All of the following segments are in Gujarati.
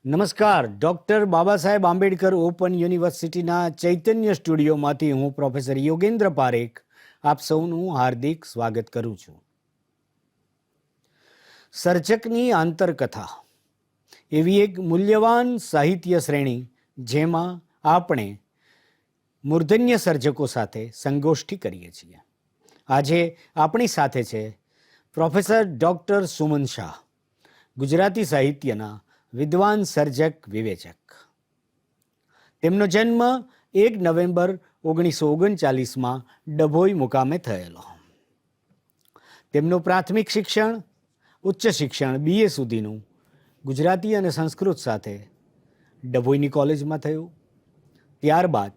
નમસ્કાર. ડૉક્ટર બાબા સાહેબ આંબેડકર ઓપન યુનિવર્સિટીના ચૈતન્ય સ્ટુડિયોમાંથી હું પ્રોફેસર યોગેન્દ્ર પારેખ આપ સૌનું હાર્દિક સ્વાગત કરું છું. સર્જકની આંતરકથા એવી એક મૂલ્યવાન સાહિત્ય શ્રેણી જેમાં આપણે મૂર્ધન્ય સર્જકો સાથે સંગોષ્ઠી કરીએ છીએ. આજે આપણી સાથે છે પ્રોફેસર ડૉક્ટર સુમન શાહ, ગુજરાતી સાહિત્યના વિદ્વાન સર્જક વિવેચક. તેમનો જન્મ 1 નવેમ્બર 1939માં ડભોઈ મુકામે થયેલો. તેમનું પ્રાથમિક શિક્ષણ, ઉચ્ચ શિક્ષણ BA સુધીનું ગુજરાતી અને સંસ્કૃત સાથે ડભોઈની કોલેજમાં થયું. ત્યારબાદ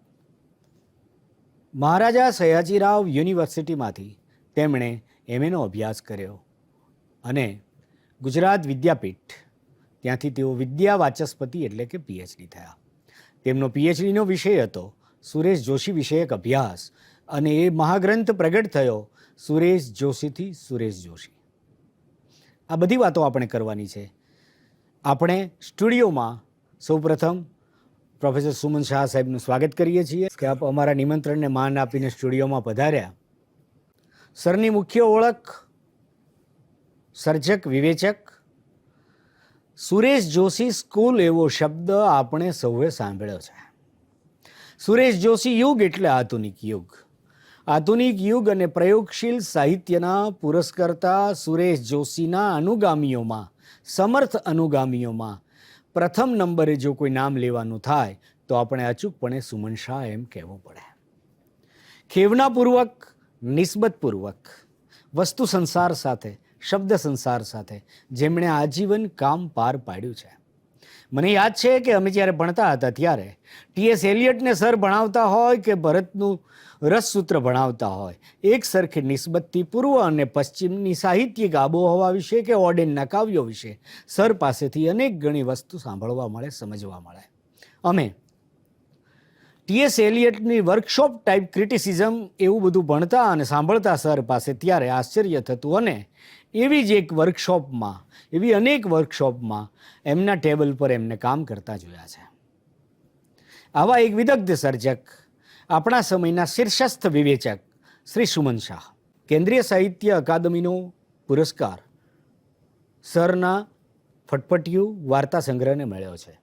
મહારાજા સયાજીરાવ યુનિવર્સિટીમાંથી તેમણે MA નો અભ્યાસ કર્યો અને ગુજરાત વિદ્યાપીઠ ત્યાંથી તેઓ વિદ્યા વાચસ્પતિ એટલે કે PhD થયા. તેમનો PhDનો વિષય હતો સુરેશ જોશી વિષયક અભ્યાસ અને એ મહાગ્રંથ પ્રગટ થયો સુરેશ જોશીથી સુરેશ જોશી. આ બધી વાતો આપણે કરવાની છે. આપણે સ્ટુડિયોમાં સૌપ્રથમ પ્રોફેસર સુમન શાહ સાહેબનું સ્વાગત કરીએ છીએ કે આપ અમારા નિમંત્રણને માન આપીને સ્ટુડિયોમાં પધાર્યા. સરની મુખ્ય ઓળખ સર્જક વિવેચક. સુરેશ જોશી સ્કૂલ એવો શબ્દ આપણે સૌએ સાંભળ્યો છે. સુરેશ જોશી યુગ એટલે આધુનિક યુગ. આધુનિક યુગ અને પ્રયોગશીલ સાહિત્યના પુરસ્કર્તા સુરેશ જોશીના અનુગામીઓમાં, સમર્થ અનુગામીઓમાં પ્રથમ નંબરે જો કોઈ નામ લેવાનું થાય તો આપણે અચૂકપણે સુમન શાહ એમ કહેવું પડે. ખેવનાપૂર્વક, નિસ્બતપૂર્વક, વસ્તુ સંસાર સાથે, શબ્દ સંસાર સાથે જેમણે આજીવન કામ પાર પાડ્યું છે. મને યાદ છે કે અમે જ્યારે ભણતા હતા ત્યારે T.S. એલિયટને સર ભણાવતા હોય કે ભરતનું રસસૂત્ર ભણાવતા હોય, એક સરખી નિસ્બતથી પૂર્વ અને પશ્ચિમની સાહિત્યિક આબોહવા વિશે કે ઓડેનના કાવ્યો વિશે સર પાસેથી અનેક ગણી વસ્તુ સાંભળવા મળે, સમજવા મળે. અમે T.S. એલિયટની વર્કશોપ ટાઈપ ક્રિટિસિઝમ એવું બધું ભણતા અને સાંભળતા સર પાસે ત્યારે આશ્ચર્ય થતું અને એવી જ એક વર્કશોપમાં, એવી અનેક વર્કશોપમાં એમના ટેબલ પર એમને કામ કરતા જોયા છે. આવા એક વિદગ્ધ સર્જક, આપણા સમયના શીર્ષસ્થ વિવેચક શ્રી સુમન શાહ. કેન્દ્રીય સાહિત્ય અકાદમીનો પુરસ્કાર સરના ફટફટિયું વાર્તા સંગ્રહને મળ્યો છે.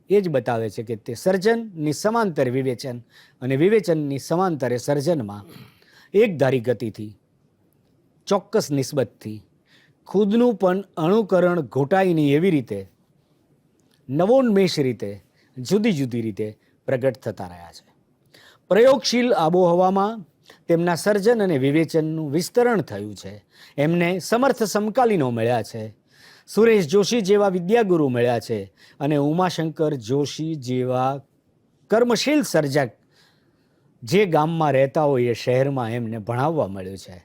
એ જ બતાવે છે કે તે સર્જનની સમાંતર વિવેચન અને વિવેચનની સમાંતરે સર્જનમાં એકધારી ગતિથી, ચોક્કસ નિસ્બતથી, ખુદનું પણ અણુકરણ ઘોટાય નહીં એવી રીતે, નવોન્મેષ રીતે, જુદી જુદી રીતે પ્રગટ થતા રહ્યા છે. પ્રયોગશીલ આબોહવામાં તેમના સર્જન અને વિવેચનનું વિસ્તરણ થયું છે. એમને સમર્થ સમકાલીનો મળ્યા છે. સુરેશ જોશી જેવા વિદ્યાગુરુ મળ્યા છે અને ઉમાશંકર જોશી જેવા કર્મશીલ સર્જક જે ગામમાં રહેતા હોય એ શહેરમાં એમને ભણાવવા મળ્યું છે.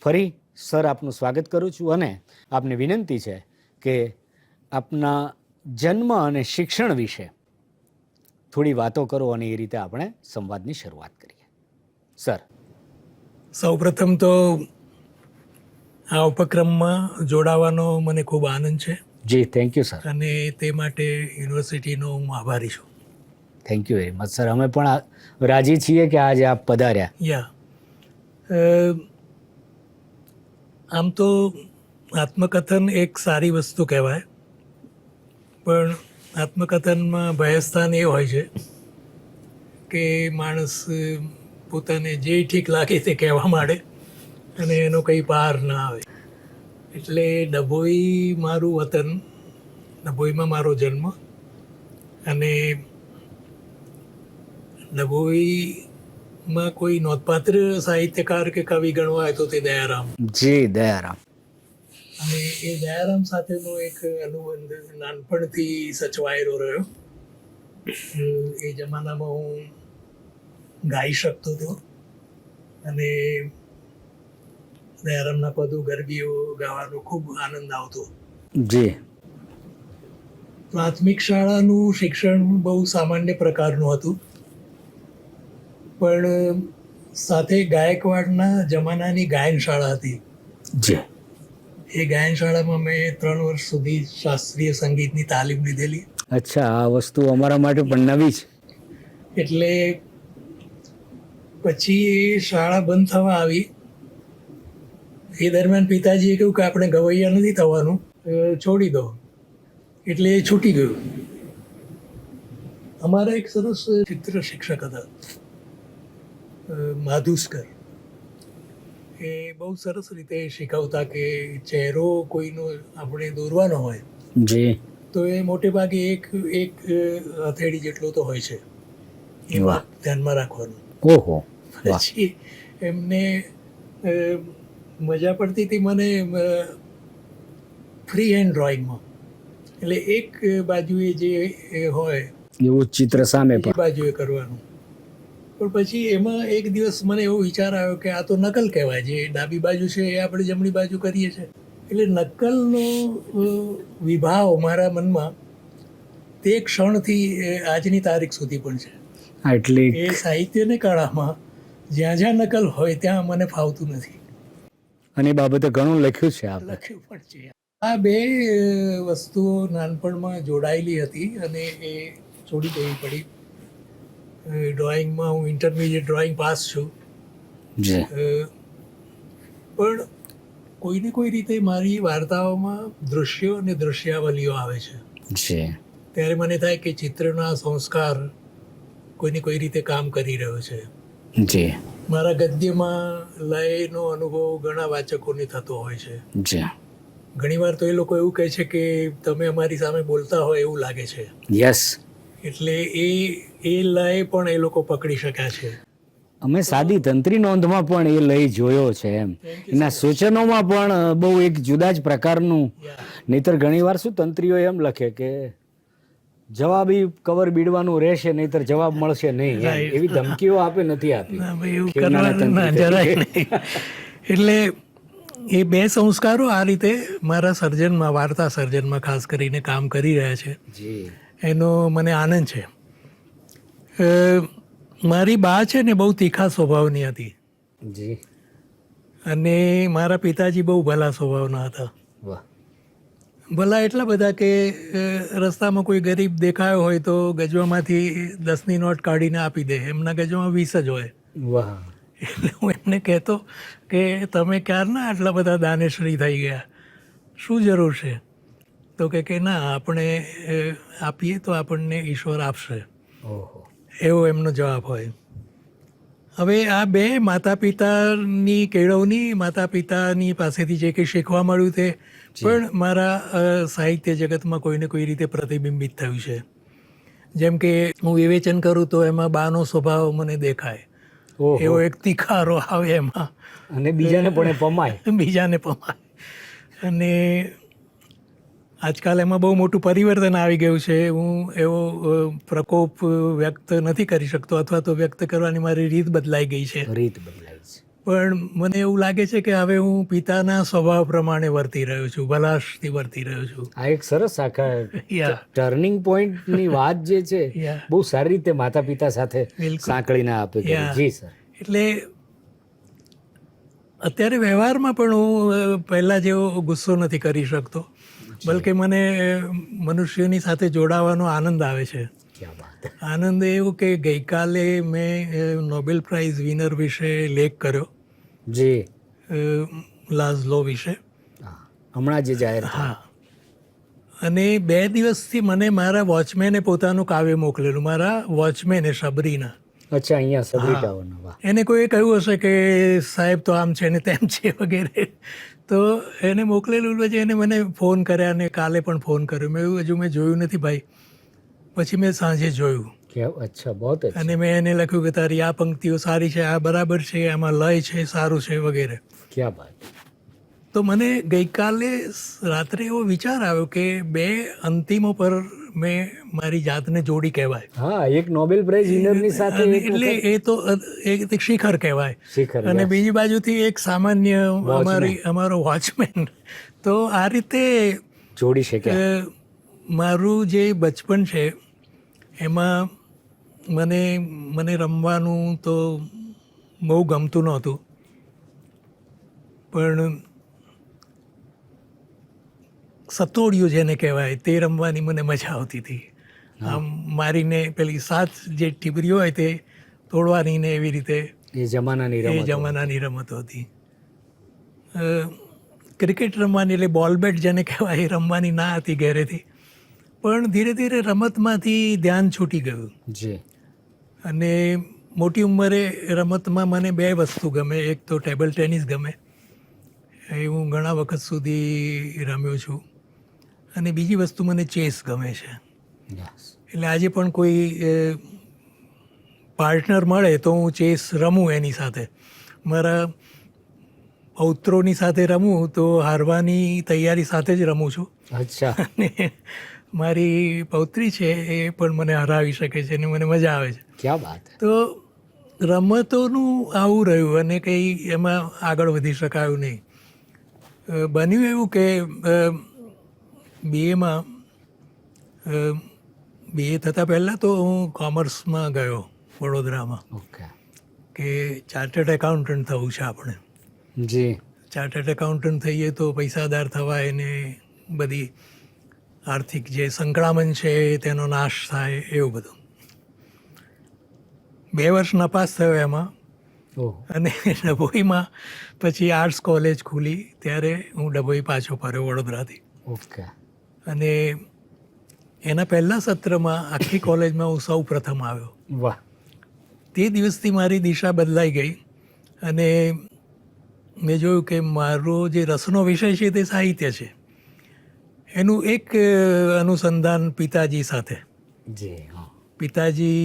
ફરી સર આપનું સ્વાગત કરું છું અને આપને વિનંતી છે કે આપના જન્મ અને શિક્ષણ વિશે થોડી વાતો કરો અને એ રીતે આપણે સંવાદની શરૂઆત કરીએ. સર, સૌપ્રથમ તો આ ઉપક્રમમાં જોડાવાનો મને ખૂબ આનંદ છે. જી, થેન્ક યુ સર. અને તે માટે યુનિવર્સિટીનો હું આભારી છું. Thank you very much sir. અમે પણ રાજી છીએ કે આજે આપ પધાર્યા. આમ તો આત્મકથન એક સારી વસ્તુ કહેવાય, પણ આત્મકથનમાં ભયસ્થાન એ હોય છે કે માણસ પોતાને જે ઠીક લાગે તે કહેવા માંડે અને એનો કંઈ પાર ના આવે. એટલે ડભોઈ મારું વતન, ડભોઈમાં મારો જન્મ અને ડભોઈમાં કોઈ નોંધપાત્ર સાહિત્યકાર કે કવિ ગણવા હોય તો તે દયારામ. જી, દયારામ. અને એ દયારામ સાથેનો એક અનુબંધ નાનપણથી સચવાયેલો રહ્યો. એ જમાનામાં હું ગાઈ શકતો હતો અને દયારામના પદો, ગરબીઓ ગાવાનો ખૂબ આનંદ આવતો. જી. પ્રાથમિક શાળાનું શિક્ષણ બહુ સામાન્ય પ્રકારનું હતું, પણ સાથે ગાયકવાડના જમાનાની ગાયનશાળા હતી. જી. એ ગાયનશાળામાં મેં 3 વર્ષ સુધી શાસ્ત્રીય સંગીતની તાલીમ લીધેલી. અચ્છા, આ વસ્તુ અમારા માટે પણ નવી છે. એટલે પછી એ શાળા બંધ થવા આવી. એ દરમિયાન પિતાજીએ કહ્યું કે આપણે ગવૈયા નથી થવાનું, છોડી દો. એટલે એ છૂટી ગયું. અમારા એક સરસ ચિત્ર શિક્ષક હતા, માધુસ્કર. એ બહુ સરસ રીતે શીખવતા કે ચહેરો કોઈનો આપણે દોરવાનો હોય જી તો એ મોટે ભાગે એક હથેળી જેટલો તો હોય છે, એ વાહ. ધ્યાનમાં રાખવાનું. ઓહો, વાહ. પછી એમને મજા પડતી હતી મને ફ્રી હેન્ડ ડ્રોઈંગમાં. એટલે એક બાજુએ જે હોય એવું ચિત્ર સામે એ પણ. બાજુએ કરવાનું. પણ પછી એમાં એક દિવસ મને એવો વિચાર આવ્યો કે આ તો નકલ કહેવાય, જે ડાબી બાજુ છે એ આપણે જમણી બાજુ કરીએ છીએ. એટલે નકલનો વિભાવ મારા મનમાં તે ક્ષણથી આજની તારીખ સુધી પણ છે. એટલે એ સાહિત્ય અને કળામાં જ્યાં જ્યાં નકલ હોય ત્યાં મને ફાવતું નથી. અને એ બાબતે ઘણું લખ્યું છે આપણે. લખ્યું પણ છે. આ બે વસ્તુઓ નાનપણમાં જોડાયેલી હતી અને એ છોડી દેવી પડી. ડ્રોઈંગમાં હું ઇન્ટરમીડિયેટ ડ્રોઈંગ પાસ છું. જી પણ કોઈને કોઈ રીતે મારી વાર્તાઓમાં દૃશ્યો અને દૃશ્યાવલીઓ આવે છે. જી ત્યારે મને થાય કે ચિત્રના સંસ્કાર કોઈને કોઈ રીતે કામ કરી રહ્યો છે. જી મારા ગદ્યમાં લયનો અનુભવ ઘણા વાચકોને થતો હોય છે. જી ઘણીવાર તો એ લોકો એવું કહે છે કે તમે અમારી સામે બોલતા હોય એવું લાગે છે. યસ. એટલે એ લય પણ એ લોકો પકડી શક્યા છે. અમે સાદી તંત્રી નોંધમાં પણ એ લઈ જોયો છે એમ. એના સૂચનોમાં પણ બહુ એક જુદા જ પ્રકારનું. નહીતર ઘણીવાર શું તંત્રીઓ એમ લખે કે જવાબી કવર બીડવાનું રહેશે, નહીતર જવાબ મળશે નહીં. એવી ધમકીઓ આપે નથી આપી. ના ભાઈ, એવું કરવાનું ના, જરાય નહીં. એટલે એ બે સંસ્કારો આ રીતે મારા સર્જનમાં, વાર્તા સર્જનમાં ખાસ કરીને કામ કરી રહ્યા છે. જી એનો મને આનંદ છે. મારી બા છે ને બહુ તીખા સ્વભાવની હતી જી. અને મારા પિતાજી બહુ ભલા સ્વભાવના હતા. વાહ. ભલા એટલા બધા કે રસ્તામાં કોઈ ગરીબ દેખાયો હોય તો ગજવામાંથી 10ની નોટ કાઢીને આપી દે. એમના ગજવામાં 20 જ હોય. વાહ. એટલે હું એમને કહેતો કે તમે ક્યારના આટલા બધા દાનેશ્રી થઈ ગયા, શું જરૂર છે? તો કે ના, આપણે આપીએ તો આપણને ઈશ્વર આપશે, ઓહો. એવો એમનો જવાબ હોય. હવે આ બે માતા પિતાની કેળવણી, માતા પિતાની પાસેથી જે કંઈ શીખવા મળ્યું તે પણ મારા સાહિત્ય જગતમાં કોઈને કોઈ રીતે પ્રતિબિંબિત થયું છે. જેમ કે હું વિવેચન કરું તો એમાં બાનો સ્વભાવ મને દેખાય. એવો એક તીખારો આવે એમાં, અને બીજાને પણ એ પમાય. બીજાને પમાય. અને આજકાલ એમાં બહુ મોટું પરિવર્તન આવી ગયું છે. હું એવો પ્રકોપ વ્યક્ત નથી કરી શકતો, અથવા તો વ્યક્ત કરવાની મારી રીત બદલાઈ ગઈ છે. રીત બદલાઈ છે. પણ મને એવું લાગે છે કે હવે હું પિતાના સ્વભાવ પ્રમાણે વર્તી રહ્યો છું, ભલાશથી વર્તી રહ્યો છું. આ એક સરસ આખા યા ટર્નિંગ પોઈન્ટની વાત જે છે યા. બહુ સારી રીતે માતા પિતા સાથે બિલકુલ. સાંકળીને આપે છે. યા. જી સર. એટલે અત્યારે વ્યવહારમાં પણ હું પહેલાં જેવો ગુસ્સો નથી કરી શકતો, બલકે મને મનુષ્યોની સાથે જોડાવાનો આનંદ આવે છે. ક્યાં વાત. આનંદ એવું કે ગઈકાલે મેં નોબેલ પ્રાઇઝ વિનર વિશે લેખ કર્યો, જી લાઝલો વિશે. હા, હમણાં જે જાહેર થયું. હા. અને 2 દિવસથી મને મારા વોચમેને પોતાનું કાવ્ય મોકલેલું, મારા વોચમેને, શબરીના. અચ્છા, અહીંયા સબરી ટાવરના. વાહ. એને કોઈએ કહ્યું હશે કે સાહેબ તો આમ છે ને તેમ છે વગેરે, તો એને મોકલેલું. પછી એને મને ફોન કર્યા અને કાલે પણ ફોન કર્યો. મેં એવું હજુ મેં જોયું નથી ભાઈ. પછી મેં સાંજે જોયું અચ્છા, બહુ અચ્છા. અને મેં એને લખ્યું કે તારી આ પંક્તિઓ સારી છે, આ બરાબર છે, આમાં લય છે, સારું છે વગેરે. ક્યાં વાત. તો મને ગઈકાલે રાત્રે એવો વિચાર આવ્યો કે 2 અંતિમો પર મેં મારી જાતને જોડી કહેવાય. હા, એક નોબેલ પ્રાઇઝ વિનરની સાથે અને એક એટલે વખત એ તો એક શિખર કહેવાય. શિખર, અને yes. બીજી બાજુથી એક સામાન્ય અમારો વોચમેન. તો આ રીતે જોડી શક્યા. મારું જે બચપન છે એમાં મને રમવાનું તો બહુ ગમતું નહોતું, પણ સતોડિયું જેને કહેવાય તે રમવાની મને મજા આવતી હતી. આમ મારીને પેલી 7 જે ટીબરીઓ હોય તે તોડવાની ને એવી રીતે એ જમાનાની એ રમત જમાનાની રમતો હતી. ક્રિકેટ રમવાની એટલે બોલ બેટ જેને કહેવાય એ રમવાની ના હતી ઘેરેથી, પણ ધીરે ધીરે રમતમાંથી ધ્યાન છૂટી ગયું. જી. અને મોટી ઉંમરે રમતમાં મને 2 વસ્તુ ગમે. એક તો ટેબલ ટેનિસ ગમે, એ હું ઘણા વખત સુધી રમ્યો છું, અને બીજી વસ્તુ મને ચેસ ગમે છે. યસ. એટલે આજે પણ કોઈ પાર્ટનર મળે તો હું ચેસ રમું એની સાથે. મારા પૌત્રોની સાથે રમું તો હારવાની તૈયારી સાથે જ રમું છું. અચ્છા. અને મારી પૌત્રી છે એ પણ મને હરાવી શકે છે અને મને મજા આવે છે. ક્યાં વાત. તો રમતોનું આવું રહ્યું અને કંઈ એમાં આગળ વધી શકાયું નહીં. બન્યું એવું કે બીએમાં બીએ થતાં પહેલાં તો હું કોમર્સમાં ગયો વડોદરામાં, ઓકે. કે ચાર્ટર્ડ એકાઉન્ટન્ટ થવું છે આપણે. જી. ચાર્ટર્ડ એકાઉન્ટન્ટ થઈએ તો પૈસાદાર થવાય ને બધી આર્થિક જે સંકળામણ છે તેનો નાશ થાય, એવું બધું. 2 વર્ષ નપાસ થયો એમાં, ઓહ. અને ડભોઈમાં પછી આર્ટ્સ કોલેજ ખુલી ત્યારે હું ડભોઈ પાછો ફર્યો વડોદરાથી. ઓકે. અને એના પહેલાં સત્રમાં આખી કોલેજમાં હું સૌ પ્રથમ આવ્યો. વાહ. તે દિવસથી મારી દિશા બદલાઈ ગઈ, અને મેં જોયું કે મારો જે રસનો વિષય છે તે સાહિત્ય છે. એનું એક અનુસંધાન પિતાજી સાથે. જી. હા. પિતાજી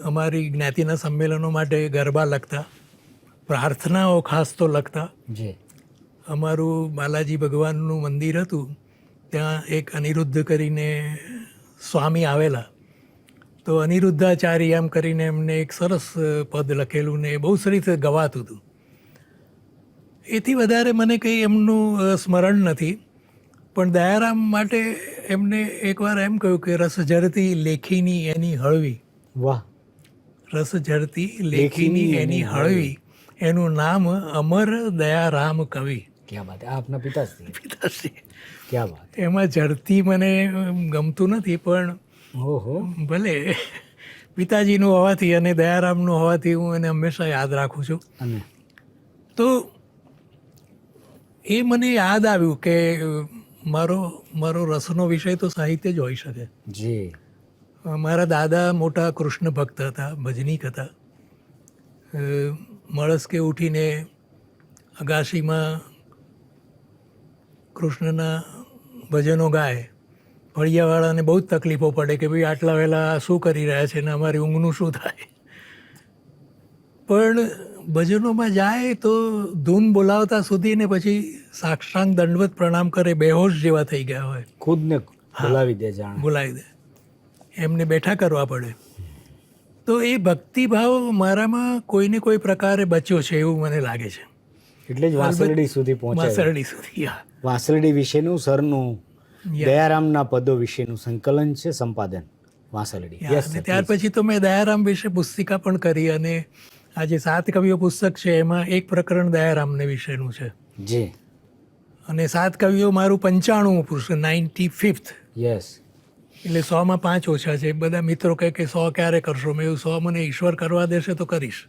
અમારી જ્ઞાતિના સંમેલનો માટે ગરબા લખતા, પ્રાર્થનાઓ ખાસ તો લખતા. જી. અમારું બાલાજી ભગવાનનું મંદિર હતું, ત્યાં એક અનિરુદ્ધ કરીને સ્વામી આવેલા, તો અનિરુદ્ધાચાર્ય એમ કરીને એમને એક સરસ પદ લખેલું ને બહુ સરસ રીતે ગવાતું હતું. એથી વધારે મને કંઈ એમનું સ્મરણ નથી, પણ દયારામ માટે એમને એકવાર એમ કહ્યું કે રસ ઝરતી લેખીની એની હળવી. વાહ. રસ ઝરતી લેખીની એની હળવી, એનું નામ અમર દયારામ કવિ. ક્યાં વાત. આ આપના પિતાશ્રી. પિતાશ્રી. ક્યાં વાત. એમાં ઝરતી મને ગમતું નથી, પણ ઓહો. ભલે પિતાજીનું હોવાથી અને દયારામનું હોવાથી હું એને હંમેશા યાદ રાખું છું. અને તો એ મને યાદ આવ્યું કે મારો રસનો વિષય તો સાહિત્ય જ હોઈ શકે. જી. મારા દાદા મોટા કૃષ્ણ ભક્ત હતા, ભજનીક હતા. મળસ્કે ઉઠીને અગાશીમાં કૃષ્ણના ભજનો ગાય. ફળિયાવાળાને બહુ જ તકલીફો પડે કે ભાઈ આટલા વહેલા શું કરી રહ્યા છે ને અમારી ઊંઘનું શું થાય. પણ ભજનોમાં જાય તો ધૂન બોલાવતા સુધી ને પછી સાક્ષાંગ દંડવત પ્રણામ કરે, બેહોશ જેવા થઈ ગયા હોય. ખુદને બોલાવી દે જાણે. બોલાવી દે, એમને બેઠા કરવા પડે. તો એ ભક્તિભાવ મારામાં કોઈને કોઈ પ્રકારે બચ્યો છે એવું મને લાગે છે. એટલે જ વાંસરડી સુધી પહોંચાય. વાસરડી સુધી. હા. વાંસરડી વિશેનું સરનું દયારામના પદો વિશેનું સંકલન છે, સંપાદન વાંસરડી. યસ. અને ત્યાર પછી તો મેં દયારામ વિશે પુસ્તિકા પણ કરી, અને આ જે 7 કવિઓ પુસ્તક છે એમાં એક પ્રકરણ દયારામને વિશેનું છે. જી. અને 7 કવિઓ મારું 95મું પુસ્તક, 95th. યસ. એટલે 100માં 5 ઓછા છે. બધા મિત્રો કહે કે 100 ક્યારે કરશો? મેં એવું 100 મને ઈશ્વર કરવા દેશે તો કરીશ.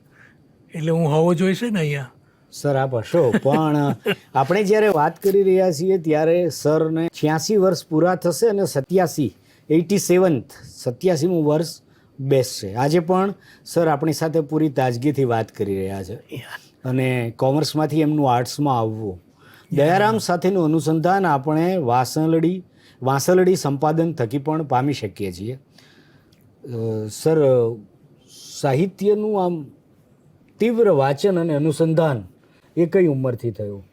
એટલે હું હોવો જોઈશે ને અહીંયા. સર આપ હશો, પણ આપણે જ્યારે વાત કરી રહ્યા છીએ ત્યારે સરને 86 વર્ષ પૂરા થશે અને 87મું વર્ષ બેસશે. આજે પણ સર આપણી સાથે પૂરી તાજગીથી વાત કરી રહ્યા છે, અને કોમર્સમાંથી એમનું આર્ટ્સમાં આવવું. દયારામ સાથેનું અનુસંધાન આપણે વાંસલડી સંપાદન થકી પણ પામી શકીએ છીએ. સર, સાહિત્યનું આમ તીવ્ર વાંચન અને અનુસંધાન એ કઈ ઉંમરથી થયું?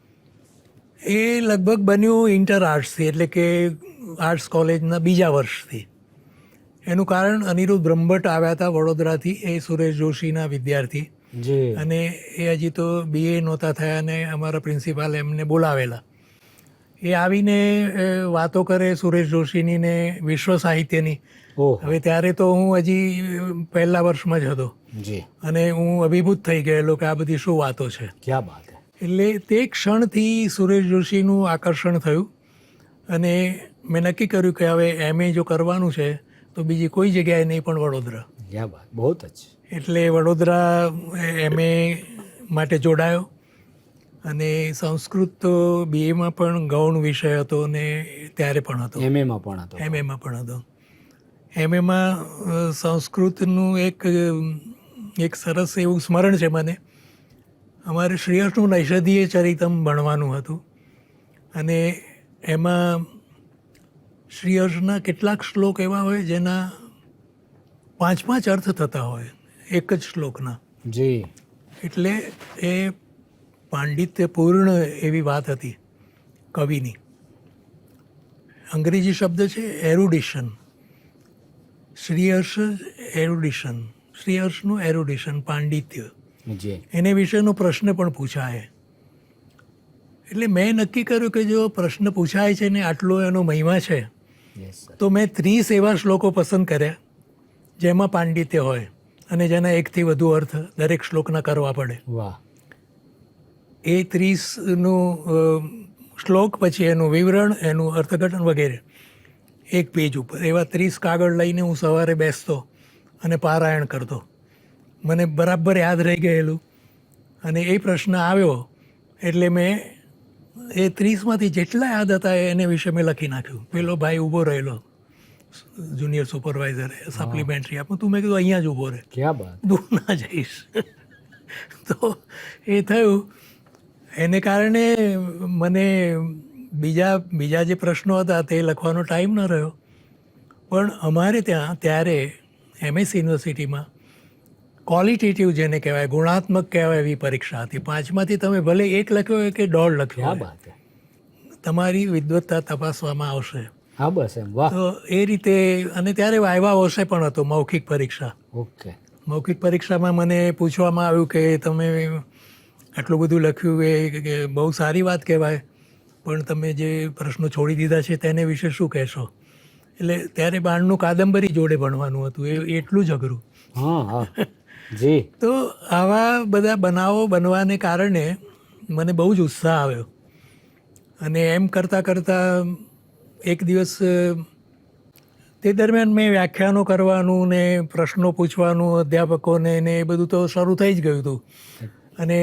એ લગભગ બન્યું ઇન્ટર આર્ટ્સથી, એટલે કે આર્ટ્સ કોલેજના બીજા વર્ષથી. એનું કારણ અનિરુદ્ધ બ્રહ્મભટ્ટ આવ્યા હતા વડોદરાથી, એ સુરેશ જોશીના વિદ્યાર્થી. અને એ હજી તો બીએ નહોતા થયા અને અમારા પ્રિન્સિપાલ એમને બોલાવેલા. એ આવીને વાતો કરે સુરેશ જોશીની ને વિશ્વ સાહિત્યની, ઓહો હવે ત્યારે તો હું હજી પહેલા વર્ષમાં જ હતો જી, અને હું અભિભૂત થઈ ગયેલો કે આ બધી શું વાતો છે. ક્યાં બાત હે. એટલે તે ક્ષણથી સુરેશ જોશીનું આકર્ષણ થયું અને મેં નક્કી કર્યું કે હવે MA જો કરવાનું છે તો બીજી કોઈ જગ્યાએ નહીં પણ વડોદરા. ક્યાં બાત, બહુ જ. એટલે વડોદરા MA માટે જોડાયો અને સંસ્કૃત તો BAમાં પણ ગૌણ વિષય હતો ને ત્યારે પણ હતો, એમએમાં પણ હતો. MAમાં પણ હતો. MAમાં સંસ્કૃતનું એક સરસ એવું સ્મરણ છે મને. અમારે શ્રીહર્ષનું નૈષધીય ચરિતમ ભણવાનું હતું અને એમાં શ્રીહર્ષના કેટલાક શ્લોક એવા હોય જેના 5 અર્થ થતા હોય એક જ શ્લોકના. જી, એટલે એ પાંડિત્યપૂર્ણ એવી વાત હતી કવિની. અંગ્રેજી શબ્દ છે એરુડિશન. શ્રીહર્ષ એરુડિશન, શ્રીહર્ષનું એરુડિશન, પાંડિત્ય, જી, એને વિશેનો પ્રશ્ન પણ પૂછાય. એટલે મેં નક્કી કર્યું કે જો પ્રશ્ન પૂછાય છે ને આટલો એનો મહિમા છે યસ સર. તો મેં 30 એવા શ્લોકો પસંદ કર્યા જેમાં પાંડિત્ય હોય અને જેના એકથી વધુ અર્થ દરેક શ્લોકના કરવા પડે. વાહ. એ 30નું શ્લોક, પછી એનું વિવરણ, એનું અર્થઘટન વગેરે એક પેજ ઉપર. એવા 30 કાગળ લઈને હું સવારે બેસતો અને પારાયણ કરતો. મને બરાબર યાદ રહી ગયેલું અને એ પ્રશ્ન આવ્યો એટલે મેં એ 30માંથી જેટલા યાદ હતા એને વિશે મેં લખી નાખ્યું. પેલો ભાઈ ઊભો રહેલો જુનિયર સુપરવાઇઝર સપ્લિમેન્ટરી આપું, તું મેં કીધું અહીંયા જ ઊભો રહે, ક્યાં બાત. દૂર ના જઈશ. તો એ થયું. એને કારણે મને બીજા જે પ્રશ્નો હતા તે લખવાનો ટાઈમ ન રહ્યો. પણ અમારે ત્યાં ત્યારે MS યુનિવર્સિટીમાં ક્વોલિટેટિવ જેને કહેવાય, ગુણાત્મક કહેવાય એવી પરીક્ષા હતી. 5માંથી તમે ભલે 1 લખ્યો હોય કે 1.5 લખ્યો ક્યાં હોય, બાત હે. તમારી વિદ્વત્તા તપાસવામાં આવશે. હા બસ એમ. વાહ. તો એ રીતે. અને ત્યારે વાયવા વર્ષે પણ હતો, મૌખિક પરીક્ષા. ઓકે. મૌખિક પરીક્ષામાં મને પૂછવામાં આવ્યું કે તમે આટલું બધું લખ્યું એ કે બહુ સારી વાત કહેવાય, પણ તમે જે પ્રશ્નો છોડી દીધા છે તેને વિશે શું કહેશો? એટલે ત્યારે બાણનું કાદંબરી જોડે ભણવાનું હતું, એ એટલું જ અઘરું. હા હા જી. તો આવા બધા બનાવો બનવાને કારણે મને બહુ જ ઉત્સાહ આવ્યો અને એમ કરતાં કરતાં એક દિવસ તે દરમિયાન મેં વ્યાખ્યાનો કરવાનું ને પ્રશ્નો પૂછવાનું અધ્યાપકોને ને એ બધું તો શરૂ થઈ જ ગયું હતું અને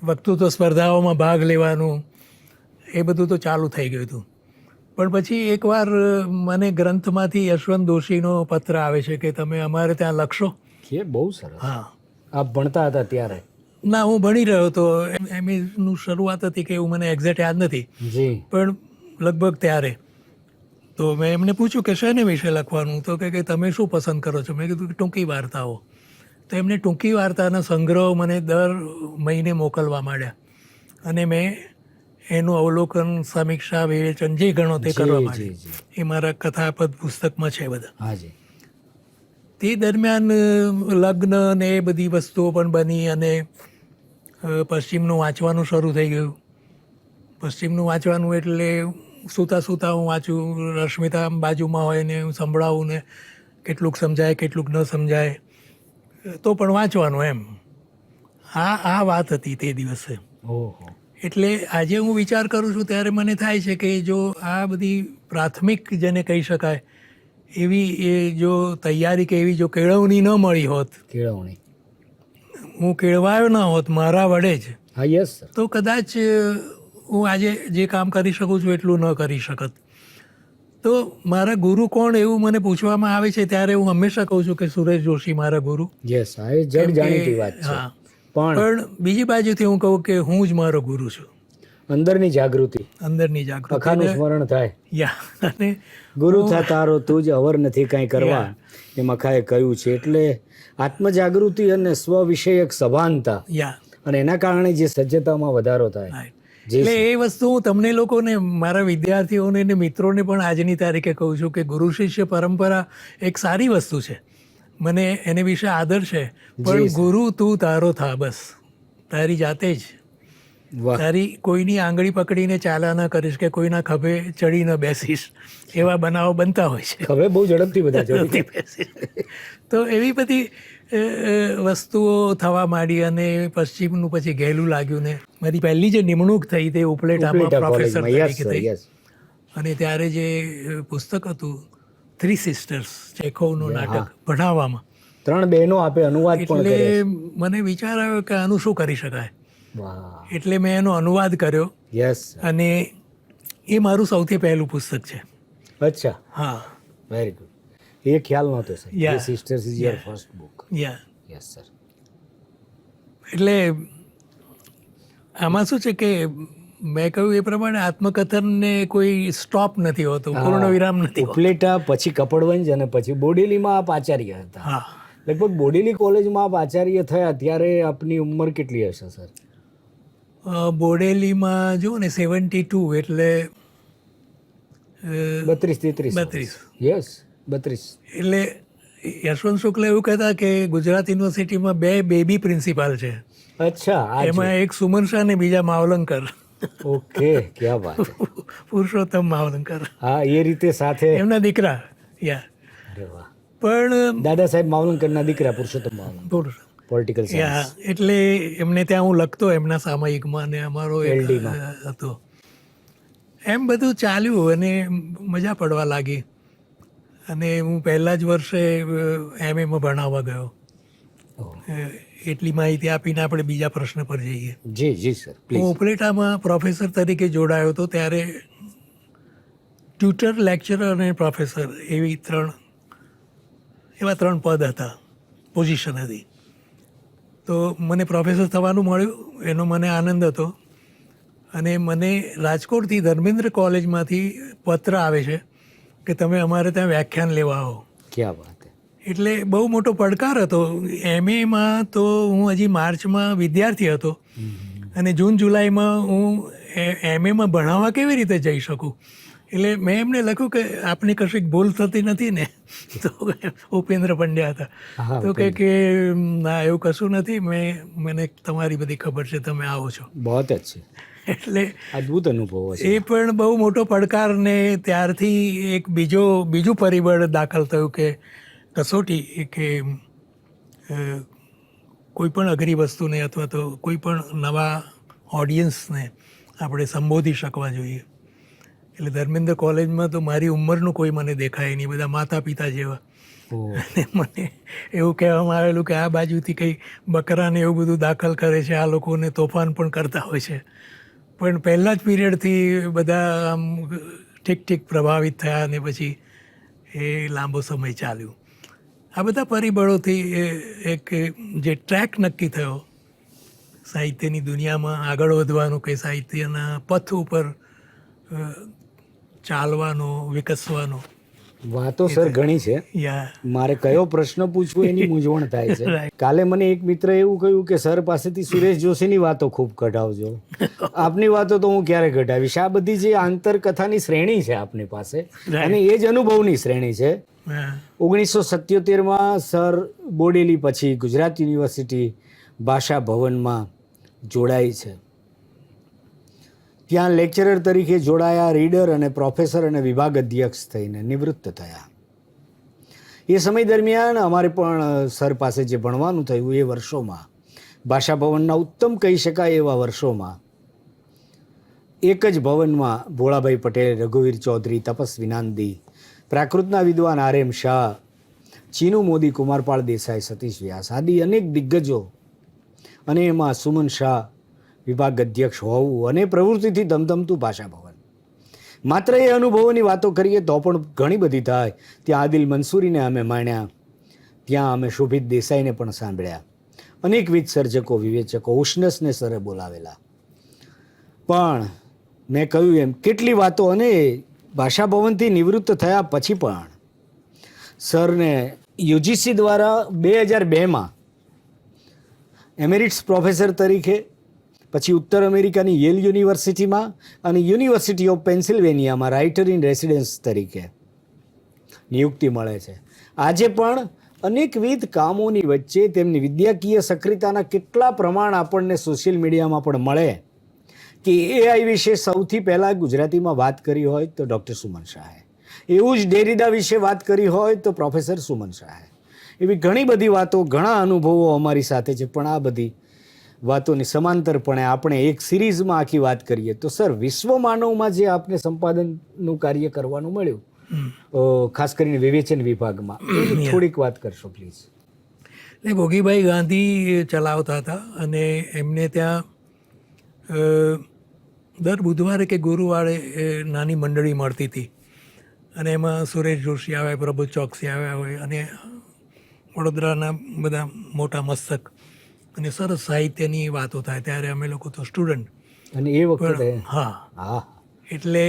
વક્તૃત્વ સ્પર્ધાઓમાં ભાગ લેવાનું એ બધું તો ચાલુ થઈ ગયું હતું. પણ પછી એકવાર મને ગ્રંથમાંથી યશવંત દોશીનો પત્ર આવે છે કે તમે અમારે ત્યાં લખશો. કે બહુ સરસ. હા. આપ ભણતા હતા ત્યારે? ના, હું ભણી રહ્યો હતો. MAનું શરૂઆત હતી કે એવું મને એક્ઝેક્ટ યાદ નથી, જી, પણ લગભગ ત્યારે. તો મેં એમને પૂછ્યું કે શેને વિશે લખવાનું? તો કે તમે શું પસંદ કરો છો? મેં કીધું કે ટૂંકી વાર્તાઓ. તો એમને ટૂંકી વાર્તાના સંગ્રહ મને દર મહિને મોકલવા માંડ્યા અને મેં એનું અવલોકન, સમીક્ષા, વિવેચન જે ગણો તે કરવા જી માંડ્યું. જી. એ મારા કથાપદ પુસ્તકમાં છે બધા. હા જી. તે દરમિયાન લગ્ન ને એ બધી વસ્તુઓ પણ બની અને પશ્ચિમનું વાંચવાનું શરૂ થઈ ગયું. પશ્ચિમનું વાંચવાનું એટલે સૂતા હું વાંચું, રશ્મિતા બાજુમાં હોય ને હું સંભળાવું ને કેટલુંક સમજાય કેટલુંક ન સમજાય તો પણ વાંચવાનું એમ. આ વાત હતી તે દિવસે. ઓહો. એટલે આજે હું વિચાર કરું છું ત્યારે મને થાય છે કે જો આ બધી પ્રાથમિક જેને કહી શકાય એવી એ જો તૈયારી કે એવી જો કેળવણી ન મળી હોત, કેળવણી, હું કેળવાયો ન હોત મારા વડે જ, હા યસ સર, તો કદાચ હું આજે જે કામ કરી શકું છું એટલું ન કરી શકત. તો મારા ગુરુ કોણ એવું મને પૂછવામાં આવે છે ત્યારે હું હંમેશા કહું છું કે સુરેશ જોશી મારા ગુરુ. યસ, આ એ જગ જાણીતી વાત છે. હા, પણ પણ બીજી બાજુથી હું કહું કે હું જ મારો ગુરુ છું. અંદરની જાગૃતિ, અંદરની જાગૃતિ, અખાનું સ્મરણ થાય. યા અને ગુરુ થા તારો તું જ અવર નથી કાંઈ કરવા, એમ અખાએ કહ્યું છે. એટલે આત્મજાગૃતિ અને સ્વ વિષયક સભાનતા, યા અને એના કારણે જે સજ્જતામાં વધારો થાય. right. એટલે એ વસ્તુ હું તમને લોકોને, મારા વિદ્યાર્થીઓને ને મિત્રોને પણ આજની તારીખે કહું છું કે ગુરુ શિષ્ય પરંપરા એક સારી વસ્તુ છે, મને એને વિશે આદર છે, પણ ગુરુ તું તારો થા, બસ તારી જાતે જ. વાહ. તારી કોઈની આંગળી પકડીને ચાલા ન કરીશ કે કોઈના ખભે ચડી ન બેસીશ, એવા બનાવો બનતા હોય છે. હવે બહુ ઝડપથી બધા ચડી નથી બેસી. તો એવી બધી વસ્તુઓ થવા માંડી અને પશ્ચિમનું પછી ઘેલું લાગ્યું ને મારી પહેલી જે નિમણૂક થઈ તે ઉપલેટામાં ઉપલેટા પ્રોફેસર કોલેજમાં. યસ તરીકે સર, થઈ. યસ. અને ત્યારે જે પુસ્તક હતું થ્રી સિસ્ટર્સ, ચેખોવનું હા. નાટક ભણાવવામાં, 3 બહેનો આપે અનુવાદ પણ એટલે કર્યો મને વિચાર આવ્યો કે આનું શું કરી શકાય. છે. વાહ. એટલે મેં એનો અનુવાદ કર્યો યસ. અને એ મારું સૌથી પહેલું પુસ્તક છે. અચ્છા, હા, વેરી ગુડ. એ ખ્યાલ નહોતો sir. Yeah. Sisters is your Yeah. First book. Yeah yes sir. એટલે આમાં શું છે કે મેં કહ્યું એ પ્રમાણે આત્મકથનને કોઈ સ્ટોપ નથી હોતો, પૂર્ણ વિરામ નથી હોતો. ઉપલેટા, પછી કપડવંજ અને પછી બોડેલીમાં આપ આચાર્ય હતા. હા, લગભગ બોડેલી કોલેજમાં આપ આચાર્ય થયા ત્યારે આપની ઉંમર કેટલી હશે સર? બોડેલીમાં જુઓ ને 72 એટલે 32-33. 32. યસ, 32. એટલે યશવંત શુક્લ એવું કહેતા કે ગુજરાત યુનિવર્સિટીમાં 2 બેબી પ્રિન્સિપાલ છે. અચ્છા, આ એમાં એક સુમન શાહ ને બીજા માવલંકર, ઓકે, ક્યાં વાત છે. પુરુષોત્તમ માવલંકર, હા, એ રીતે સાથે. એમના દીકરા. યા અરે વાહ. પણ દાદા સાહેબ માવલંકરના દીકરા પુરુષોત્તમ માવલંકર, પુરુષ પોલિટિકલ યા સાયન્સ. એટલે એમને ત્યાં હું લખતો એમના સામયિકમાં, અને અમારો એક LD માં. હતો. એમ બધું ચાલ્યું અને મજા પડવા લાગી. અને હું પહેલા જ વર્ષે એમએમાં ભણાવવા ગયો. એટલી માહિતી આપીને આપણે બીજા પ્રશ્ન પર જઈએ. જી જી સર, હું પ્લીઝ. ઉપલેટામાં પ્રોફેસર તરીકે જોડાયો હતો ત્યારે ટ્યુટર, લેક્ચરર અને પ્રોફેસર એવા ત્રણ પદ હતા, પોઝિશન હતી. તો મને પ્રોફેસર થવાનું મળ્યું, એનો મને આનંદ હતો. અને મને રાજકોટથી ધર્મેન્દ્ર કોલેજમાંથી પત્ર આવે છે કે તમે અમારે ત્યાં વ્યાખ્યાન લેવા આવો. ક્યાં વાત છે. એટલે બહુ મોટો પડકાર હતો. એમએમાં તો હું હજી માર્ચમાં વિદ્યાર્થી હતો અને જૂન જુલાઈમાં હું એમએમાં ભણાવવા કેવી રીતે જઈ શકું. એટલે મેં એમને લખ્યું કે આપની કશીક ભૂલ થતી નથી ને? તો ઉપેન્દ્ર પંડ્યા હતા. હા, તો કે ના, એવું કશું નથી, મને તમારી બધી ખબર છે, તમે આવો છો. બહોત અચ્છી. એટલે અદ્ભુત અનુભવો છે. એ પણ બહુ મોટો પડકાર. ને ત્યારથી એક બીજું પરિબળ દાખલ થયું કે કસોટી, કે કોઈ પણ અઘરી વસ્તુને અથવા તો કોઈ પણ નવા ઓડિયન્સને આપણે સંબોધી શકવા જોઈએ. એટલે ધર્મેન્દ્ર કોલેજમાં તો મારી ઉંમરનું કોઈ મને દેખાય નહીં, બધા માતા પિતા જેવા. ઓહ. અને મને એવું કહેવામાં આવેલું કે આ બાજુથી કંઈ બકરાને એવું બધું દાખલ કરે છે, આ લોકોને તોફાન પણ કરતા હોય છે. પણ પહેલાં જ પીરિયડથી બધા આમ ઠીક પ્રભાવિત થયા અને પછી એ લાંબો સમય ચાલ્યું. આ બધા પરિબળોથી એક જે ટ્રેક નક્કી થયો સાહિત્યની દુનિયામાં આગળ વધવાનો, કે સાહિત્યના પથ ઉપર ચાલવાનો, વિકસવાનો. વાતો સર ઘણી છે. યા મારે કયો પ્રશ્ન પૂછવો એની મૂંઝવણ થાય છે. Right. કાલે મને એક મિત્ર એવું કહ્યું કે સર પાસેથી સુરેશ જોશીની વાતો ખૂબ કઢાવજો. આપની વાતો તો હું ક્યારે કઢાવીશ. આ બધી જે આંતરકથાની શ્રેણી છે આપની પાસે, Right. અને એ જ અનુભવની શ્રેણી છે. હા 1977માં સર બોડેલી પછી ગુજરાત યુનિવર્સિટી ભાષા ભવનમાં જોડાઈ છે. ત્યાં લેક્ચરર તરીકે જોડાયા, રીડર અને પ્રોફેસર અને વિભાગ અધ્યક્ષ થઈને નિવૃત્ત થયા. એ સમય દરમિયાન અમારે પણ સર પાસે જે ભણવાનું થયું એ વર્ષોમાં, ભાષા ભવનના ઉત્તમ કહી શકાય એવા વર્ષોમાં, એક જ ભવનમાં ભોળાભાઈ પટેલ, રઘુવીર ચૌધરી, તપસ્વી નાંદી, પ્રાકૃતના વિદ્વાન RM શાહ, ચીનુ મોદી, કુમારપાળ દેસાઈ, સતીશ વ્યાસ આદિ અનેક દિગ્ગજો, અને એમાં સુમન શાહ વિભાગ અધ્યક્ષ હોવું, અને પ્રવૃત્તિથી ધમધમતું ભાષા ભવન. માત્ર એ અનુભવોની વાતો કરીએ તો પણ ઘણી બધી થાય. ત્યાં આદિલ મંસૂરીને અમે માણ્યા, ત્યાં અમે શોભિત દેસાઈને પણ સાંભળ્યા, અનેકવિધ સર્જકો, વિવેચકો, ઉષ્ણસને સરે બોલાવેલા. પણ મેં કહ્યું એમ કેટલી વાતો. અને ભાષા ભવનથી નિવૃત્ત થયા પછી પણ સરને UGC દ્વારા 2002માં એમેરિટ્સ પ્રોફેસર તરીકે, પછી ઉત્તર અમેરિકાની યેલ યુનિવર્સિટીમાં અને યુનિવર્સિટી ઓફ પેન્સિલ્વેનિયામાં રાઇટર ઇન રેસિડેન્સ તરીકે નિયુક્તિ મળે છે. આજે પણ અનેકવિધ કામોની વચ્ચે તેમની વિદ્યાકીય સક્રિયતાના કેટલા પ્રમાણ આપણને સોશિયલ મીડિયામાં પણ મળે કે એઆઈ વિશે સૌથી પહેલાં ગુજરાતીમાં વાત કરી હોય તો ડૉક્ટર સુમન શાહે, એવું જ ડેરિડા વિશે વાત કરી હોય તો પ્રોફેસર સુમન શાહે. એવી ઘણી બધી વાતો, ઘણા અનુભવો અમારી સાથે છે. પણ આ બધી વાતોની સમાંતરપણે આપણે એક સિરીઝમાં આખી વાત કરીએ તો સર, વિશ્વ માનવમાં જે આપને સંપાદનનું કાર્ય કરવાનું મળ્યું, ખાસ કરીને વિવેચન વિભાગમાં, એની થોડીક વાત કરશો પ્લીઝ. એટલે ભોગીભાઈ ગાંધી ચલાવતા હતા અને એમને ત્યાં દર બુધવારે કે ગુરુવારે નાની મંડળી મળતી હતી અને એમાં સુરેશ જોશી આવે, પ્રબોધ ચોકસી આવ્યા હોય અને વડોદરાના બધા મોટા મસ્તક અને સરસ સાહિત્યની વાતો થાય. ત્યારે અમે લોકો તો સ્ટુડન્ટ, અને એ વખતે હા, એટલે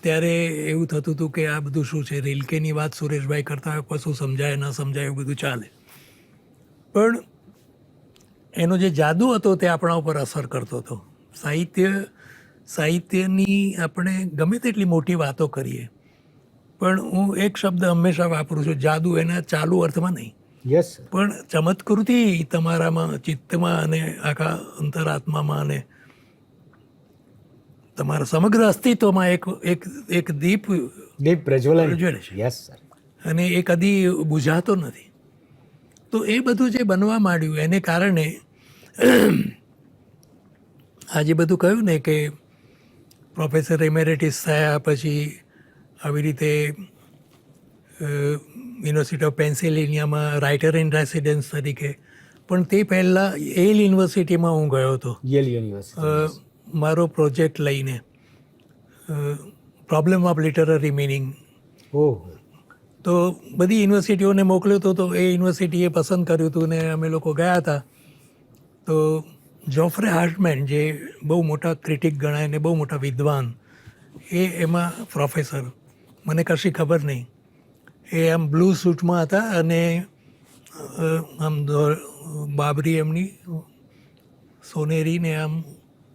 ત્યારે એવું થતું હતું કે આ બધું શું છે, રિલકેની વાત સુરેશભાઈ કરતા હોય, પછી સમજાય ન સમજાય એવું બધું ચાલે. પણ એનો જે જાદુ હતો તે આપણા ઉપર અસર કરતો હતો. સાહિત્યની આપણે ગમે તેટલી મોટી વાતો કરીએ, પણ હું એક શબ્દ હંમેશા વાપરું છું, જાદુ. એના ચાલુ અર્થમાં નહીં, યસ, પણ ચમત્કૃતિ તમારામાં, ચિત્તમાં અને આખા અંતરાત્મામાં અને તમારા સમગ્ર અસ્તિત્વમાં એક દીપ પ્રજ્વલન પ્રજ્વલે છે. Yes sir. અને એ કદી બુઝાતો નથી. તો એ બધું જે બનવા માંડ્યું એને કારણે આજે બધું કહ્યું ને કે પ્રોફેસર એમેરેટિસ થયા, પછી આવી રીતે યુનિવર્સિટી ઓફ પેન્સિલ્વેનિયામાં રાઇટર ઇન રેસિડેન્સ તરીકે. પણ તે પહેલાં યેલ યુનિવર્સિટીમાં હું ગયો હતો, યેલ યુનિવર્સિટી, મારો પ્રોજેક્ટ લઈને, problem of literary meaning. Oh. તો બધી યુનિવર્સિટીઓને મોકલ્યો હતો, તો એ યુનિવર્સિટીએ પસંદ કર્યું હતું ને અમે લોકો ગયા હતા. તો જોફ્રે હાર્ટમેન, જે બહુ મોટા ક્રિટિક ગણાય ને બહુ મોટા વિદ્વાન, એમાં પ્રોફેસર, મને કશી ખબર નહીં. એ આમ બ્લુ સૂટમાં હતા અને આમ બાબરી એમની સોનેરી ને આમ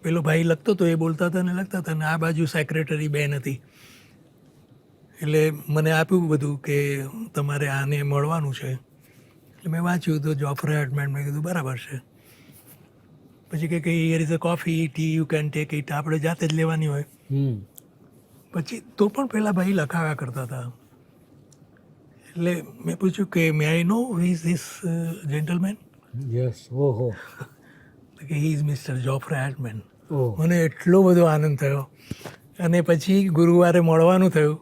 પેલો ભાઈ લખતો હતો, એ બોલતા હતા ને લખતા હતા, ને આ બાજુ સેક્રેટરી બેન હતી. એટલે મને આપ્યું બધું કે તમારે આને મળવાનું છે. એટલે મેં વાંચ્યું તો જોફ્રે હાર્ટમેન, મેં કીધું બરાબર છે. પછી કે here is a coffee, T, you can take it, આપણે જાતે જ લેવાની હોય. પછી તો પણ પેલા ભાઈ લખાવ્યા કરતા હતા. એટલે મેં પૂછ્યું કે may I know who is this gentleman? Yes. ઓહો. કે હી ઇઝ મિસ્ટર જોફ્રે હાર્ટમેન. ઓહ. મને એટલો બધો આનંદ થયો. અને પછી ગુરુવારે મળવાનું થયું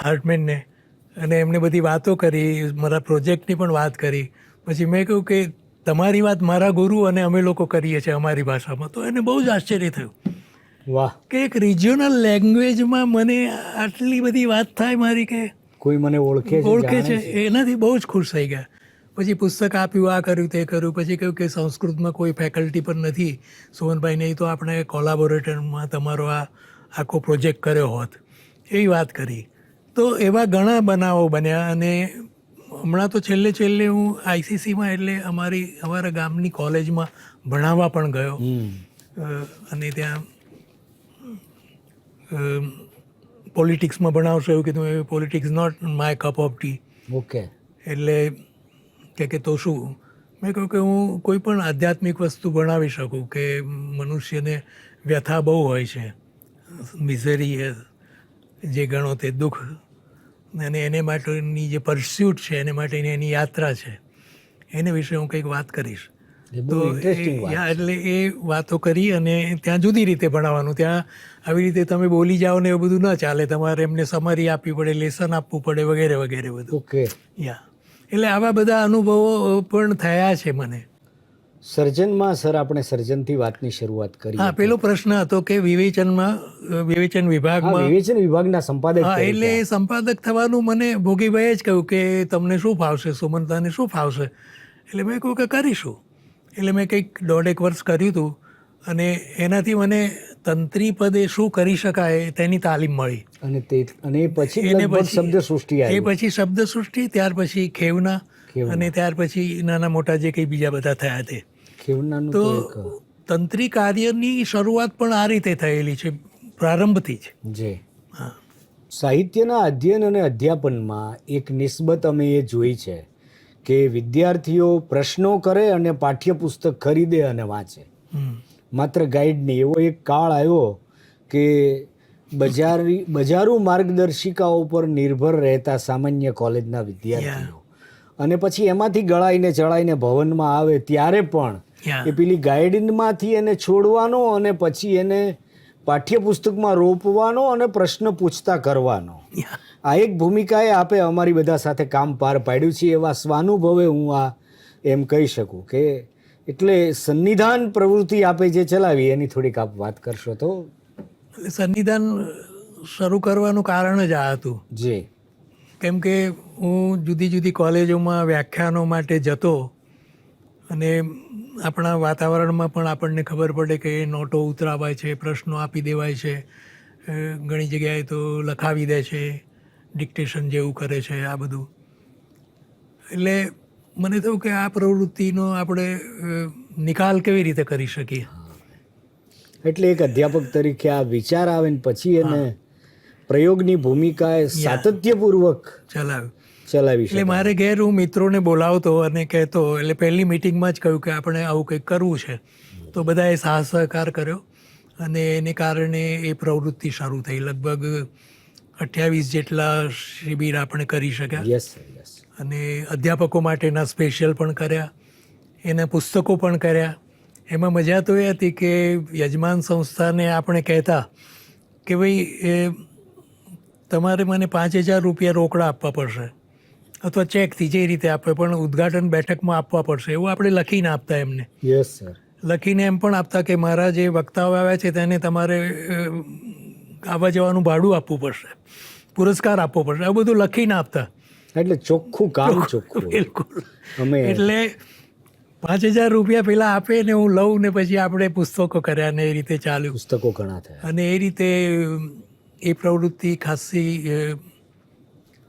હાર્ટમેનને, અને એમને બધી વાતો કરી, મારા પ્રોજેક્ટની પણ વાત કરી. પછી મેં કહ્યું કે તમારી વાત મારા ગુરુ અને અમે લોકો કરીએ છીએ અમારી ભાષામાં. તો એને બહુ જ આશ્ચર્ય થયું. વાહ. કે એક રિજિયોનલ લેંગ્વેજમાં મને આટલી બધી વાત થાય મારી, કે કોઈ મને ઓળખે છે, એનાથી બહુ જ ખુશ થઈ ગયા. પછી પુસ્તક આપ્યું, આ કર્યું, તે કર્યું. પછી કહ્યું કે સંસ્કૃતમાં કોઈ ફેકલ્ટી પર નથી સુમનભાઈ, નહીં તો આપણે કોલાબોરેટરમાં તમારો આ આખો પ્રોજેક્ટ કર્યો હોત, એવી વાત કરી. તો એવા ઘણા બનાવો બન્યા. અને હમણાં તો છેલ્લે હું આઈસીસીમાં, એટલે અમારા ગામની કોલેજમાં ભણાવવા પણ ગયો. અને ત્યાં પોલિટિક્સમાં ભણાવશો એવું કીધું. Politics not my cup of tea. Okay. એટલે કે તો શું, મેં કહ્યું કે હું કોઈ પણ આધ્યાત્મિક વસ્તુ ભણાવી શકું, કે મનુષ્યને વ્યથા બહુ હોય છે, મિઝરી જે ગણો તે દુઃખ, અને એને માટેની જે પરસ્યુટ છે, એને માટેની એની યાત્રા છે, એને વિશે હું કંઈક વાત કરીશ. તો એટલે એ વાતો કરી. અને ત્યાં જુદી રીતે ભણાવવાનું, ત્યાં આવી રીતે તમે બોલી જાઓ ને એવું બધું ન ચાલે, તમારે એમને સમરી આપવી પડે, લેસન આપવું પડે, વગેરે વગેરે બધું. ઓકે. એટલે આવા બધા અનુભવો પણ થયા છે મને. સર્જનમાં સર, આપણે સર્જનથી વાતની શરૂઆત કરી. હા, પેલો પ્રશ્ન હતો કે વિવેચન વિભાગમાં, વિવેચન વિભાગના સંપાદક. હા, એટલે સંપાદક થવાનું મને ભોગીભાઈએ જ કહ્યું કે તમને શું ફાવશે, સુમનતાને શું ફાવશે? એટલે મેં કહ્યું કે કરીશું. એટલે મેં કંઈક 1.5 વર્ષ કર્યું હતું. અને એનાથી મને તંત્રી પદે શું કરી શકાય તેની તાલીમ મળી. અને પછી શબ્દ સૃષ્ટિ આવી. એ પછી શબ્દ સૃષ્ટિ, ત્યાર પછી ખેવના, અને ત્યાર પછી નાના મોટા જે કંઈ બીજા બધા થયા તે. તો તંત્રી કાર્યની શરૂઆત પણ આ રીતે થયેલી છે, પ્રારંભથી જ. હા. સાહિત્યના અધ્યયન અને અધ્યાપનમાં એક નિસ્બત અમે એ જોઈ છે કે વિદ્યાર્થીઓ પ્રશ્નો કરે અને પાઠ્યપુસ્તક ખરીદે અને વાંચે. માત્ર ગાઈડ નહીં, એવો એક કાળ આવ્યો કે બજારું માર્ગદર્શિકાઓ પર નિર્ભર રહેતા સામાન્ય કોલેજના વિદ્યાર્થીઓ અને પછી એમાંથી ગળાઈને ચડાઈને ભવનમાં આવે ત્યારે પણ એ પેલી ગાઈડમાંથી એને છોડવાનો અને પછી એને પાઠ્યપુસ્તકમાં રોપવાનો અને પ્રશ્ન પૂછતા કરવાનો, આ એક ભૂમિકાએ આપે અમારી બધા સાથે કામ પાર પાડ્યું છે. એવા સ્વાનુભવે હું આ એમ કહી શકું કે એટલે સન્નિધાન પ્રવૃત્તિ આપે જે ચલાવી એની થોડીક આપ વાત કરશો તો. સન્નિધાન શરૂ કરવાનું કારણ જ આ હતું. જી. કેમ કે હું જુદી જુદી કોલેજોમાં વ્યાખ્યાનો માટે જતો અને આપણા વાતાવરણમાં પણ આપણને ખબર પડે કે નોટો ઉતરાવાય છે, પ્રશ્નો આપી દેવાય છે, ઘણી જગ્યાએ તો લખાવી દે છે, ડિક્ટેશન જેવું કરે છે, આ બધું. એટલે મને થયું કે આ પ્રવૃત્તિનો આપણે નિકાલ કેવી રીતે કરી શકીએ. એટલે એક અધ્યાપક તરીકે આ વિચાર આવે ને પછી એને પ્રયોગની ભૂમિકાએ સાતત્યપૂર્વક ચલાવી. એટલે મારે ઘેર હું મિત્રોને બોલાવતો અને કહેતો, એટલે પહેલી મિટિંગમાં જ કહ્યું કે આપણે આવું કંઈક કરવું છે. તો બધાએ સાહસ સહકાર કર્યો અને એને કારણે એ પ્રવૃત્તિ શરૂ થઈ. લગભગ 28 જેટલા શિબિર આપણે કરી શક્યા અને અધ્યાપકો માટેના સ્પેશિયલ પણ કર્યા, એના પુસ્તકો પણ કર્યા. એમાં મજા તો એ હતી કે યજમાન સંસ્થાને આપણે કહેતા કે ભાઈ તમારે મને 5,000 રૂપિયા રોકડા આપવા પડશે અથવા ચેકથી જે રીતે આપે, પણ ઉદ્ઘાટન બેઠકમાં આપવા પડશે એવું આપણે લખીને આપતા એમને. Yes sir. લખીને એમ પણ આપતા કે મારા જે વક્તાઓ આવ્યા છે તેને તમારે આવવા જવાનું ભાડું આપવું પડશે, પુરસ્કાર આપવો પડશે, આ બધું લખીને આપતા. એટલે ચોખ્ખું કામ, ચોખ્ખું. બિલકુલ. એટલે 5,000 રૂપિયા પહેલાં આપે ને હું લઉં ને પછી આપણે પુસ્તકો કર્યા ને એ રીતે ચાલ્યું. પુસ્તકો ઘણા થયા અને એ રીતે એ પ્રવૃત્તિ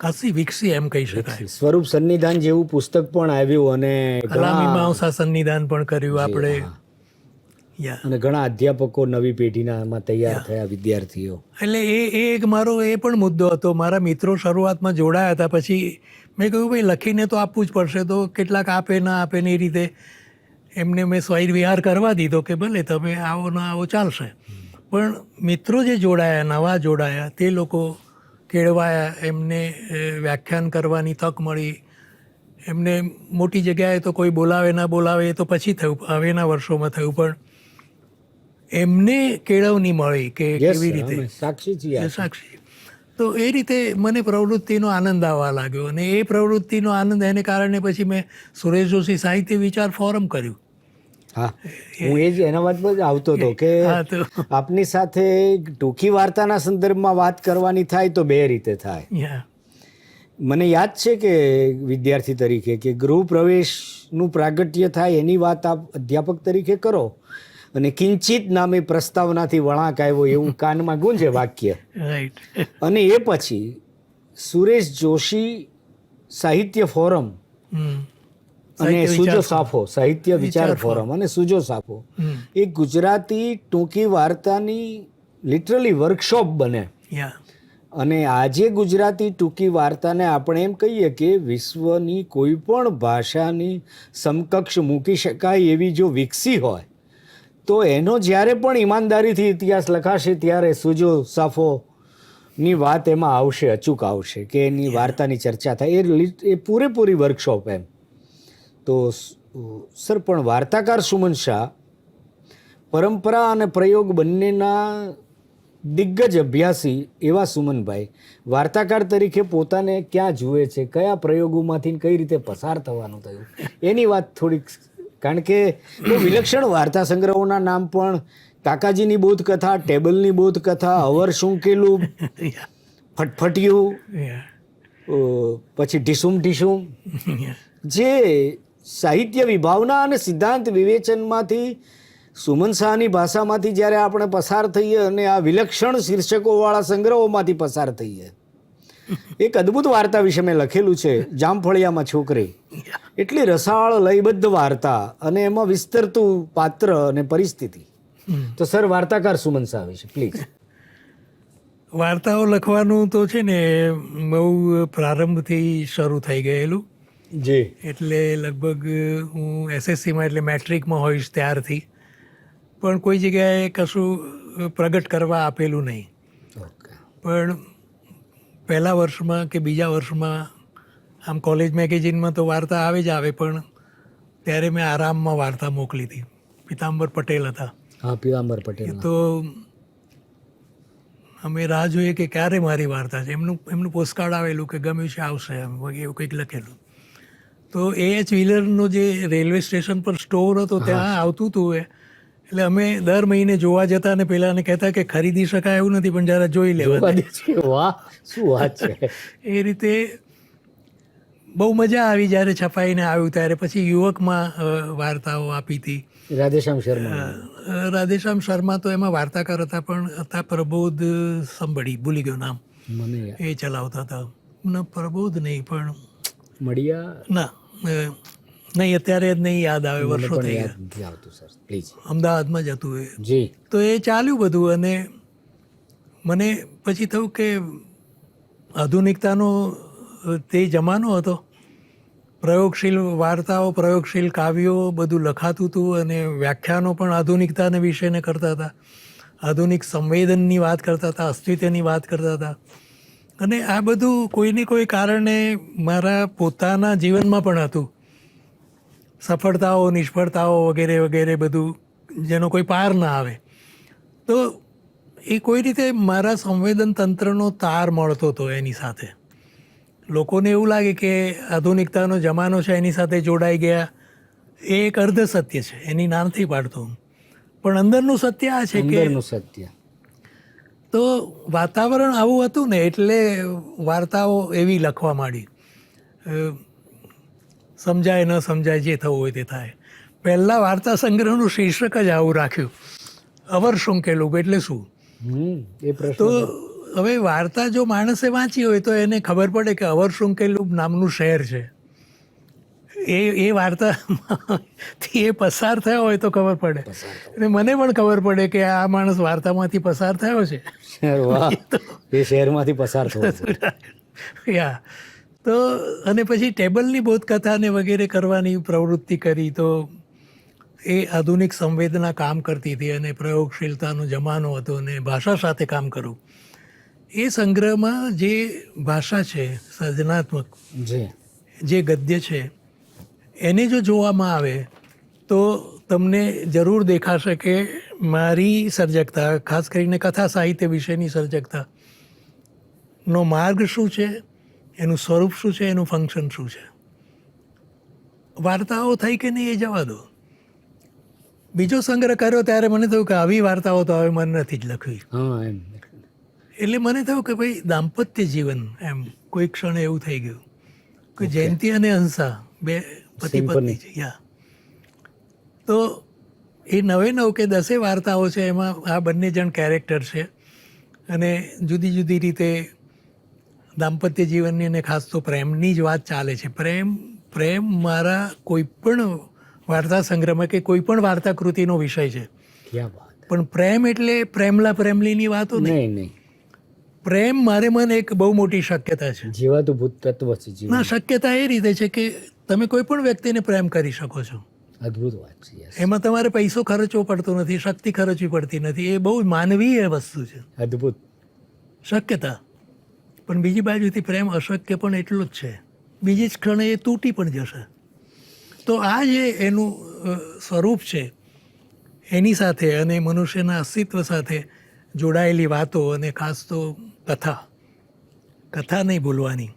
ખાસી વિકસી એમ કહી શકાય. સ્વરૂપ સન્નિધાન જેવું પુસ્તક પણ આવ્યું અને મીમાંસા સન્નિધાન પણ કર્યું આપણે. અને ઘણા અધ્યાપકો નવી પેઢીના એમાં તૈયાર થયા, વિદ્યાર્થીઓ. એટલે એ એક મારો એ પણ મુદ્દો હતો. મારા મિત્રો શરૂઆતમાં જોડાયા હતા, પછી મેં કહ્યું ભાઈ લખીને તો આપવું જ પડશે, તો કેટલાક આપે ના આપે ને એ રીતે એમને મેં સ્વૈર વિહાર કરવા દીધો કે ભલે તમે આવો ના આવો ચાલશે. પણ મિત્રો જે જોડાયા, નવા જોડાયા, તે લોકો કેળવાયા, એમને વ્યાખ્યાન કરવાની તક મળી. એમને મોટી જગ્યાએ તો કોઈ બોલાવે ના બોલાવે એ તો પછી થયું, હવેના વર્ષોમાં થયું, પણ એમને કેળવણી મળી કે કેવી રીતે. સાક્ષી. તો એ રીતે મને પ્રવૃત્તિનો આનંદ આવવા લાગ્યો અને એ પ્રવૃત્તિનો આનંદ એને કારણે પછી મેં સુરેશ જોશી સાહિત્ય વિચાર ફોરમ કર્યું. હા, હું એ જ એના વાત પર આવતો હતો કે આપની સાથે ટૂંકી વાર્તાના સંદર્ભમાં વાત કરવાની થાય તો બે રીતે થાય. મને યાદ છે કે વિદ્યાર્થી તરીકે કે ગૃહ પ્રવેશનું પ્રાગટ્ય થાય એની વાત આપ અધ્યાપક તરીકે કરો અને કિંચિત નામે પ્રસ્તાવનાથી વળાંક આવ્યો એવું કાનમાં ગુંજે વાક્ય. અને એ પછી સુરેશ જોશી સાહિત્ય ફોરમ અને સુજો સાફો, સાહિત્ય વિચાર ફોરમ અને સુજો સાફો એ ગુજરાતી ટૂંકી વાર્તાની લિટરલી વર્કશોપ બને. અને આજે ગુજરાતી ટૂંકી વાર્તાને આપણે એમ કહીએ કે વિશ્વની કોઈ પણ ભાષાની સમકક્ષ મૂકી શકાય એવી જો વિકસી હોય તો એનો જ્યારે પણ ઈમાનદારીથી ઇતિહાસ લખાશે ત્યારે સુજો સાફોની વાત એમાં આવશે, અચૂક આવશે કે એની વાર્તાની ચર્ચા થાય. એ પૂરેપૂરી વર્કશોપ એમ. તો સર પણ વાર્તાકાર સુમન શાહ પરંપરા અને પ્રયોગ બંનેના દિગ્ગજ અભ્યાસી એવા સુમનભાઈ વાર્તાકાર તરીકે પોતાને ક્યાં જુએ છે, કયા પ્રયોગોમાંથી કઈ રીતે પસાર થવાનું થયું એની વાત થોડીક. કારણ કે બહુ વિલક્ષણ વાર્તા સંગ્રહોના નામ પણ કાકાજીની બોધકથા, ટેબલની બોધકથા, અવર શું કેલું, ફટફટિયું, પછી ઢીસુમ ઢીસુમ, જે સાહિત્ય વિભાવના અને સિદ્ધાંત વિવેચનમાંથી સુમન શાહની ભાષામાંથી જ્યારે આપણે પસાર થઈએ અને આ વિલક્ષણ શીર્ષકોવાળા સંગ્રહોમાંથી પસાર થઈએ. એક અદ્ભુત વાર્તા વિશે મેં લખેલું છે, જામફળિયામાં છોકરી. એટલી રસાળ લયબદ્ધ વાર્તા અને એમાં વિસ્તરતું પાત્ર અને પરિસ્થિતિ. તો સર વાર્તાકાર સુમન શાહ વિશે પ્લીઝ. વાર્તાઓ લખવાનું તો છે ને બહુ પ્રારંભથી શરૂ થઈ ગયેલું. જી. એટલે લગભગ હું એસએસસીમાં એટલે મેટ્રિકમાં હોઈશ ત્યારથી પણ કોઈ જગ્યાએ કશું પ્રગટ કરવા આપેલું નહીં. ઓકે. પણ પહેલા વર્ષમાં કે બીજા વર્ષમાં આમ કોલેજ મેગેઝિનમાં તો વાર્તા આવે જ આવે, પણ ત્યારે મેં આરામમાં વાર્તા મોકલી હતી. પિતાંબર પટેલ હતા. હા, પીતાંબર પટેલ. તો અમે રાહ જોઈએ કે ક્યારે મારી વાર્તા છે. એમનું પોસ્ટકાર્ડ આવેલું કે ગમ્યું છે, આવશે, એમ એવું કંઈક લખેલું. તો A.H. વ્હીલરનો જે રેલવે સ્ટેશન પર સ્ટોર હતો ત્યાં આવતું હતું એ. એટલે અમે દર મહિને જોવા જતા અને પેલાને કહેતા કે ખરીદી શકાય એવું નથી, પણ જરા જોઈ લેવા. વાહ, શું વાત છે. એ રીતે બહુ મજા આવી જ્યારે છપાઈને આવ્યું ત્યારે. પછી યુવકમાં વાર્તાઓ આપી હતી. રાધેશ્યામ શર્મા. રાધેશ્યામ શર્મા તો એમાં વાર્તાકાર હતા, પણ હતા પ્રબોધ સંભળી, ભૂલી ગયો નામ. મને એ ચલાવતા હતા. ના, પ્રબોધ નહીં, પણ મળ્યા ના નહીં, અત્યારે જ નહીં યાદ આવે, વર્ષો થઈ ગયા. નથી આવતું સર, પ્લીઝ. અમદાવાદમાં જ હતું એ. જી. તો એ ચાલ્યું બધું, અને મને પછી થયું કે આધુનિકતાનો તે જમાનો હતો. પ્રયોગશીલ વાર્તાઓ, પ્રયોગશીલ કાવ્યો બધું લખાતું હતું, અને વ્યાખ્યાનો પણ આધુનિકતાને વિષયને કરતા હતા. આધુનિક સંવેદનની વાત કરતા હતા, અસ્તિત્વની વાત કરતા હતા. અને આ બધું કોઈને કોઈ કારણે મારા પોતાના જીવનમાં પણ હતું. સફળતાઓ, નિષ્ફળતાઓ વગેરે વગેરે બધું, જેનો કોઈ પાર ના આવે. તો એ કોઈ રીતે મારા સંવેદન તંત્રનો તાર મળતો હતો એની સાથે. લોકોને એવું લાગે કે આધુનિકતાનો જમાનો છે, એની સાથે જોડાઈ ગયા. એ એક અર્ધ સત્ય છે, એની ના નથી પાડતો હું. પણ અંદરનું સત્ય આ છે કે અંદરનું સત્ય. તો વાતાવરણ આવું હતું ને, એટલે વાર્તાઓ એવી લખવા માંડી. સમજાય ન સમજાય, જે થવું હોય તે થાય. પહેલાં વાર્તા સંગ્રહનું શીર્ષક જ આવું રાખ્યું, અવર શૃંખેલું. એટલે શું? એ પ્રશ્ન તો હવે વાર્તા જો માણસે વાંચી હોય તો એને ખબર પડે કે અવર શૃંખેલું નામનું શહેર છે. એ વાર્તાથી એ પસાર થયો હોય તો ખબર પડે. અને મને પણ ખબર પડે કે આ માણસ વાર્તામાંથી પસાર થયો છે. વાહ, એ શહેરમાંથી પસાર થયો. યા તો અને પછી ટેબલની બોધકથાને વગેરે કરવાની પ્રવૃત્તિ કરી. તો એ આધુનિક સંવેદના કામ કરતી હતી, અને પ્રયોગશીલતાનો જમાનો હતો, અને ભાષા સાથે કામ કરવું. એ સંગ્રહમાં જે ભાષા છે સર્જનાત્મક, જે ગદ્ય છે, એને જો જોવામાં આવે તો તમને જરૂર દેખાશે કે મારી સર્જકતા, ખાસ કરીને કથા સાહિત્ય વિશેની સર્જકતાનો માર્ગ શું છે, એનું સ્વરૂપ શું છે, એનું ફંક્શન શું છે. વાર્તાઓ થઈ કે નહીં એ જવા દો. બીજો સંગ્રહ કર્યો ત્યારે મને થયું કે આવી વાર્તાઓ તો હવે મને નથી જ લખવી. એટલે મને થયું કે ભાઈ દાંપત્ય જીવન, એમ કોઈ ક્ષણે એવું થઈ ગયું કે જયંતી અને હંસા બે પતિ પત્ની છે. યા તો એ 9 કે 10 વાર્તાઓ છે, એમાં આ બંને જણ કેરેક્ટર છે, અને જુદી જુદી રીતે દાંપત્ય જીવનની અને ખાસ તો પ્રેમની જ વાત ચાલે છે. પ્રેમ મારા કોઈ પણ વાર્તા સંગ્રહમાં કે કોઈ પણ વાર્તા કૃતિનો વિષય છે. પણ પ્રેમ એટલે પ્રેમલા પ્રેમલીની વાતો નહીં. પ્રેમ મારે મને એક બહુ મોટી શક્યતા છે. જીવાતું ભૂત તત્વ છે. ના, શક્યતા એ રીતે છે કે તમે કોઈ પણ વ્યક્તિને પ્રેમ કરી શકો છો. અદ્ભુત વાત છે. એમાં તમારે પૈસો ખર્ચવો પડતો નથી, શક્તિ ખર્ચવી પડતી નથી. એ બહુ માનવીય વસ્તુ છે. અદ્ભુત શક્યતા. પણ બીજી બાજુથી પ્રેમ અશક્ય પણ એટલું જ છે. બીજી જ ક્ષણે એ તૂટી પણ જશે. તો આ જે એનું સ્વરૂપ છે, એની સાથે અને મનુષ્યના અસ્તિત્વ સાથે જોડાયેલી વાતો, અને ખાસ તો કથા નહીં ભૂલવાની.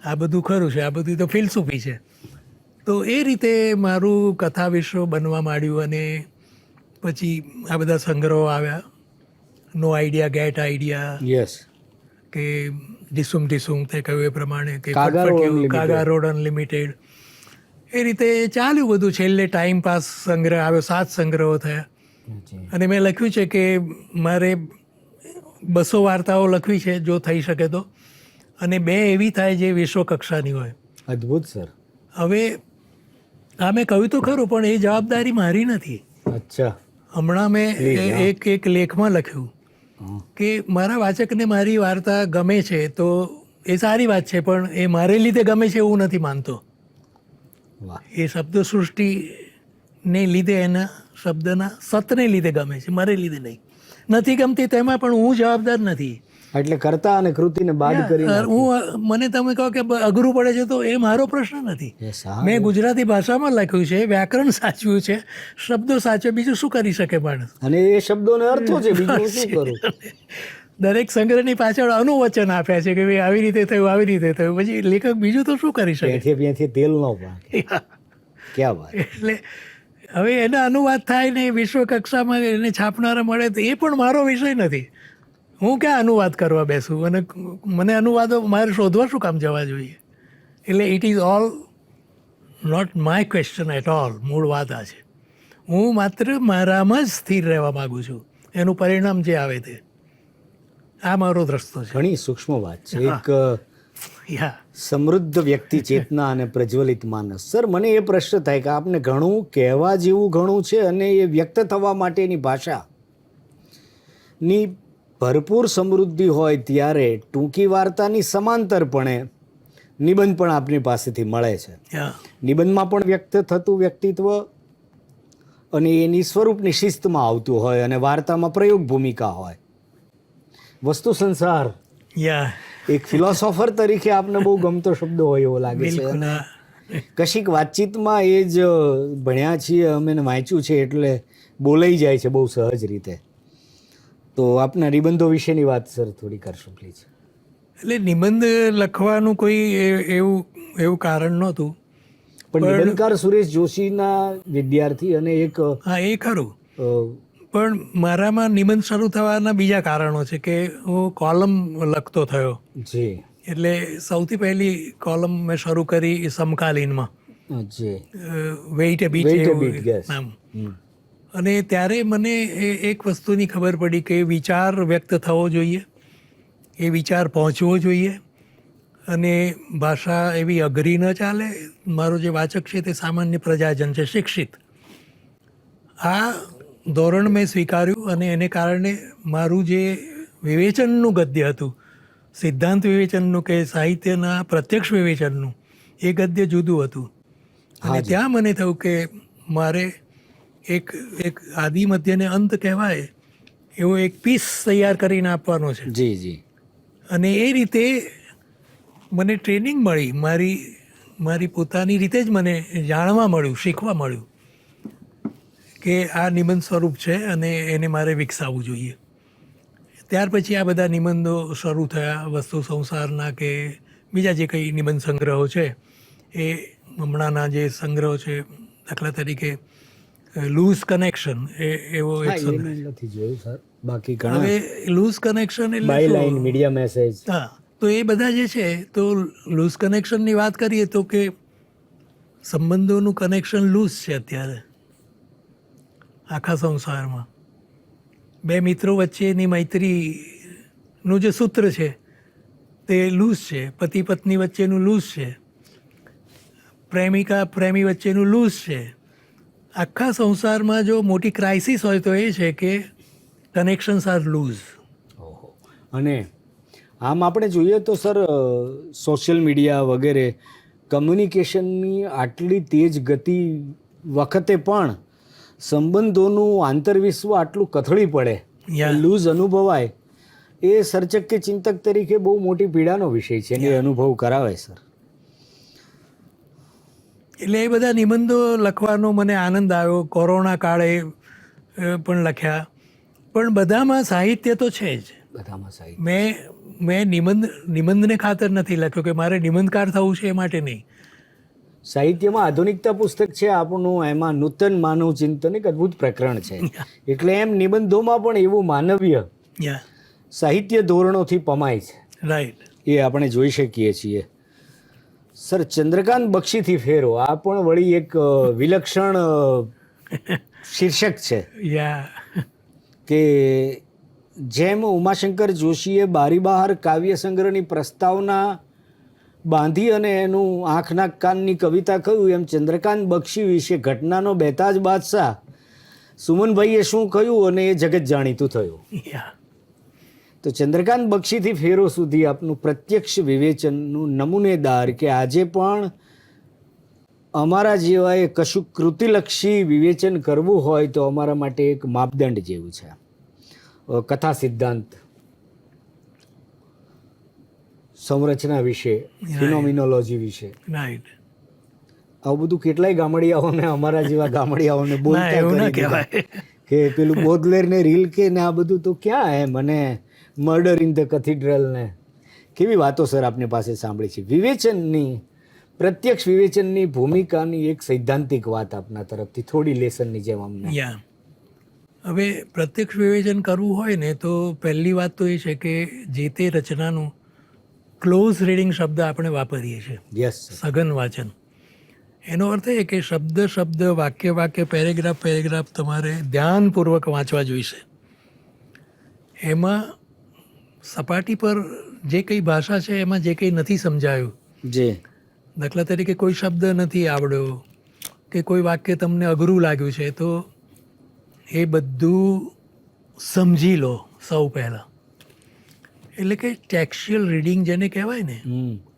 આ બધું ખરું છે, આ બધું તો ફિલસૂફી છે. તો એ રીતે મારું કથા વિશ્વ બનવા માંડ્યું, અને પછી આ બધા સંગ્રહો આવ્યા. નો આઈડિયા ગેટ આઈડિયા, યસ, કે ડિસુમ તે કહ્યું એ પ્રમાણે, કે કાગા રોડ અનલિમિટેડ. એ રીતે ચાલ્યું બધું. છેલ્લે ટાઈમ પાસ સંગ્રહ આવ્યો. 7 સંગ્રહો થયા. અને મેં લખ્યું છે કે મારે 200 વાર્તાઓ લખવી છે જો થઈ શકે તો, અને 2 એવી થાય જે વિશ્વ કક્ષાની હોય. અદ્ભુત સર. હવે આ મેં કહ્યું તો ખરું, પણ એ જવાબદારી મારી નથી. અચ્છા. હમણાં મેં એક લેખમાં લખ્યું કે મારા વાચકને મારી વાર્તા ગમે છે તો એ સારી વાત છે, પણ એ મારે લીધે ગમે છે એવું નથી માનતો. એ શબ્દ સૃષ્ટિ ને લીધે એના શબ્દના સતને લીધે ગમે છે, મારે લીધે નહીં. નથી ગમતી તેમાં પણ હું જવાબદાર નથી. એટલે કર્તા અને કૃતિને બાદ કરી મને તમે કહો કે અઘરું પડે છે તો એ મારો પ્રશ્ન નથી. મેં ગુજરાતી ભાષામાં લખ્યું છે, વ્યાકરણ સાચવ્યું છે, શબ્દો સાચવે, બીજું શું કરી શકે માણસ? અને એ શબ્દોને અર્થો છે, બીજું શું કરું? દરેક સંગ્રહની પાછળ અનુવચન આપ્યા છે કે ભાઈ આવી રીતે થયું, આવી રીતે થયું, પછી લેખક બીજું તો શું કરી શકે? ત્યાંથી તેલ ન પાકે. ક્યાં વાત! એટલે હવે એના અનુવાદ થાય ને વિશ્વ કક્ષામાં એને છાપનારા મળે તો એ પણ મારો વિષય નથી. હું ક્યાં અનુવાદ કરવા બેસું? અને મને અનુવાદો મારે શોધવા શું કામ જવા જોઈએ? એટલે it is all not my question at all. મૂળ વાત આ છે, હું માત્ર મારામાં જ સ્થિર રહેવા માગું છું, એનું પરિણામ જે આવે તે. આ મારો દ્રષ્ટો છે. ઘણી સૂક્ષ્મ વાત છે. એક સમૃદ્ધ વ્યક્તિ ચેતના અને પ્રજ્વલિત માનસ. સર, મને એ પ્રશ્ન થાય કે આપને ઘણું કહેવા જેવું ઘણું છે અને એ વ્યક્ત થવા માટેની ભાષાની ભરપૂર સમૃદ્ધિ હોય ત્યારે ટૂંકી વાર્તાની સમાંતરપણે નિબંધ પણ આપની પાસેથી મળે છે. નિબંધમાં પણ વ્યક્ત થતું વ્યક્તિત્વ અને એની સ્વરૂપની શિસ્તમાં આવતું હોય અને વાર્તામાં પ્રયોગ ભૂમિકા હોય. વસ્તુ સંસાર એક ફિલોસોફર તરીકે આપને બહુ ગમતો શબ્દ હોય એવો લાગે છે. કશીક વાતચીતમાં એ જ ભણ્યા છીએ અમે વાંચ્યું છે એટલે બોલાઈ જાય છે બહુ સહજ રીતે. તો આપના નિબંધો વિશેની વાત સર થોડી કરશો પ્લીઝ? એટલે નિબંધ લખવાનું કોઈ એવું કારણ નહોતું. પણ નિબંધકાર સુરેશ જોશીના વિદ્યાર્થી અને એક હા એ ખરું, પણ મારામાં નિબંધ શરૂ થવાના બીજા કારણો છે કે હું કોલમ લખતો થયો. જી. એટલે સૌથી પહેલી કોલમ મેં શરૂ કરી સમકાલીનમાં, વેઇટ એ બીટ નામ. અને ત્યારે મને એક વસ્તુની ખબર પડી કે વિચાર વ્યક્ત થવો જોઈએ, એ વિચાર પહોંચવો જોઈએ, અને ભાષા એવી અઘરી ન ચાલે. મારો જે વાચક છે તે સામાન્ય પ્રજાજન છે, શિક્ષિત. આ ધોરણ મેં સ્વીકાર્યું અને એને કારણે મારું જે વિવેચનનું ગદ્ય હતું, સિદ્ધાંત વિવેચનનું કે સાહિત્યના પ્રત્યક્ષ વિવેચનનું, એ ગદ્ય જુદું હતું. અને ત્યાં મને થયું કે મારે એક આદિ મધ્ય ને અંત કહેવાય એવો એક પીસ તૈયાર કરીને આપવાનો છે. જી જી. અને એ રીતે મને ટ્રેનિંગ મળી, મારી પોતાની રીતે જ મને જાણવા મળ્યું, શીખવા મળ્યું કે આ નિબંધ સ્વરૂપ છે અને એને મારે વિકસાવવું જોઈએ. ત્યાર પછી આ બધા નિબંધો શરૂ થયા, વસ્તુ સંસારના કે બીજા જે કંઈ નિબંધ સંગ્રહો છે એ હમણાંના જે સંગ્રહો છે, દાખલા તરીકે લૂઝ કનેક્શન એવો એક સંગ્રહ નથી જોયું સર. બાકી હવે લૂઝ કનેક્શન એટલે બાયલાઇન, મીડિયા મેસેજ, હા, તો એ બધા જે છે, તો લૂઝ કનેક્શનની વાત કરીએ તો કે સંબંધોનું કનેક્શન લૂઝ છે અત્યારે આખા સંસારમાં. બે મિત્રો વચ્ચેની મૈત્રીનું જે સૂત્ર છે તે લૂઝ છે, પતિ પત્ની વચ્ચેનું લૂઝ છે, પ્રેમિકા પ્રેમી વચ્ચેનું લૂઝ છે. આખા સંસારમાં જો મોટી ક્રાઇસિસ હોય તો એ છે કે કનેક્શન્સ આર લૂઝ. અને આમ આપણે જોઈએ તો સર સોશિયલ મીડિયા વગેરે કમ્યુનિકેશનની આટલી તેજ ગતિ વખતે પણ સંબંધોનું આંતરવિશ્વ આટલું કથળી પડે, લૂઝ અનુભવાય, એ સર્જક કે ચિંતક તરીકે બહુ મોટી પીડાનો વિષય છે ને એ અનુભવ કરાવે સર. એટલે એ બધા નિબંધો લખવાનો મને આનંદ આવ્યો. કોરોના કાળે પણ લખ્યા, પણ બધામાં સાહિત્ય તો છે જ. બધામાં સાહિત્ય. મેં નિબંધને ખાતર નથી લખ્યો કે મારે નિબંધકાર થવું છે એ માટે નહીં. સાહિત્યમાં આધુનિકતા પુસ્તક છે આપણું, એમાં નૂતન માનવ ચિંતન એક અદ્ભુત પ્રકરણ છે. એટલે એમ નિબંધોમાં પણ એવું માનવીય સાહિત્ય ધોરણોથી પમાય છે. રાઈટ. એ આપણે જોઈ શકીએ છીએ. સર, ચંદ્રકાંત બક્ષીથી ફેરો, આ પણ વળી એક વિલક્ષણ શીર્ષક છે કે જેમ ઉમાશંકર જોશીએ બારી બહાર કાવ્ય સંગ્રહની પ્રસ્તાવના બાંધી અને એનું આંખના કાનની કવિતા કહ્યું, એમ ચંદ્રકાંત બક્ષી વિશે ઘટનાનો બેતાજ બાદશાહ સુમનભાઈએ શું કહ્યું અને એ જગત જાણીતું થયું. તો ચંદ્રકાંત બક્ષીથી ફેરો સુધી આપનું પ્રત્યક્ષ વિવેચનનું નમૂનેદાર કે આજે પણ અમારા જેવાએ કશું કૃતિલક્ષી વિવેચન કરવું હોય તો અમારા માટે એક માપદંડ જેવું છે. કથા સિદ્ધાંત, સંરચના વિશે, ફિનોમિનોલોજી વિશે, રાઈટ. આવું બધું કેટલાય ગામડિયાઓને, અમારા જેવા ગામડિયાઓને બોલતા એવું ના કરી દીધા. કહેવાય. કે પેલું બોધલેર ને રીલ કે ને આ બધું તો ક્યાં હે, મને મર્ડર ઇન ધ કથીડ્રલ ને કેવી વાતો સર આપની પાસે સાંભળી છે. વિવેચનની, પ્રત્યક્ષ વિવેચનની ભૂમિકાની એક સૈદ્ધાંતિક વાત આપના તરફથી થોડી લેસનની જેમ અમને. યા હવે પ્રત્યક્ષ વિવેચન કરવું હોય ને તો પહેલી વાત તો એ છે કે જે તે રચનાનું ક્લોઝ રીડિંગ શબ્દ આપણે વાપરીએ છીએ, યસ સઘન વાંચન. એનો અર્થ એ કે શબ્દ શબ્દ, વાક્ય વાક્ય, પેરેગ્રાફ પેરેગ્રાફ તમારે ધ્યાનપૂર્વક વાંચવા જોઈશે. એમાં સપાટી પર જે કંઈ ભાષા છે એમાં જે કંઈ નથી સમજાયું, જે દાખલા તરીકે કોઈ શબ્દ નથી આવડ્યો કે કોઈ વાક્ય તમને અઘરું લાગ્યું છે, તો એ બધું સમજી લો સૌ પહેલાં. એટલે કે ટેક્સ્ચ્યુઅલ રીડિંગ જેને કહેવાય ને,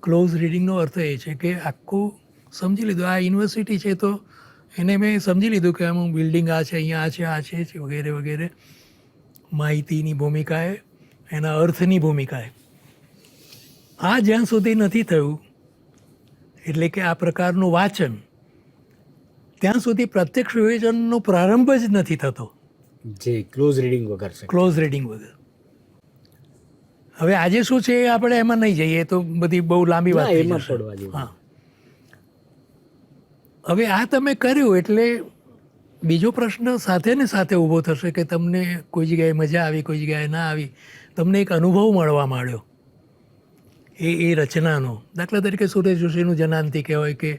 ક્લોઝ રીડિંગનો અર્થ એ છે કે આખું સમજી લીધું. આ યુનિવર્સિટી છે તો એને મેં સમજી લીધું કે આમ બિલ્ડિંગ આ છે, અહીંયા આ છે વગેરે વગેરે. માહિતીની ભૂમિકાએ, એના અર્થની ભૂમિકાએ. આ જ્યાં સુધી નથી થયું, એટલે કે આ પ્રકારનું વાંચન, ત્યાં સુધી પ્રત્યક્ષ વિવેચનનો પ્રારંભ જ નથી થતો, જે ક્લોઝ રીડિંગ વગર છે. ક્લોઝ રીડિંગ વગર. હવે આજે શું છે એ આપણે એમાં નહીં જઈએ, તો બધી બહુ લાંબી વાત થઈ એમાં જશે. પડવા જેવું. હા. હવે આ તમે કર્યું એટલે બીજો પ્રશ્ન સાથે ને સાથે ઊભો થશે કે તમને કોઈ જગ્યાએ મજા આવી, કોઈ જગ્યાએ ના આવી, તમને એક અનુભવ મળવા માંડ્યો એ રચનાનો. દાખલા તરીકે સુરેશ જોશીનું જનાંતિ કહેવાય કે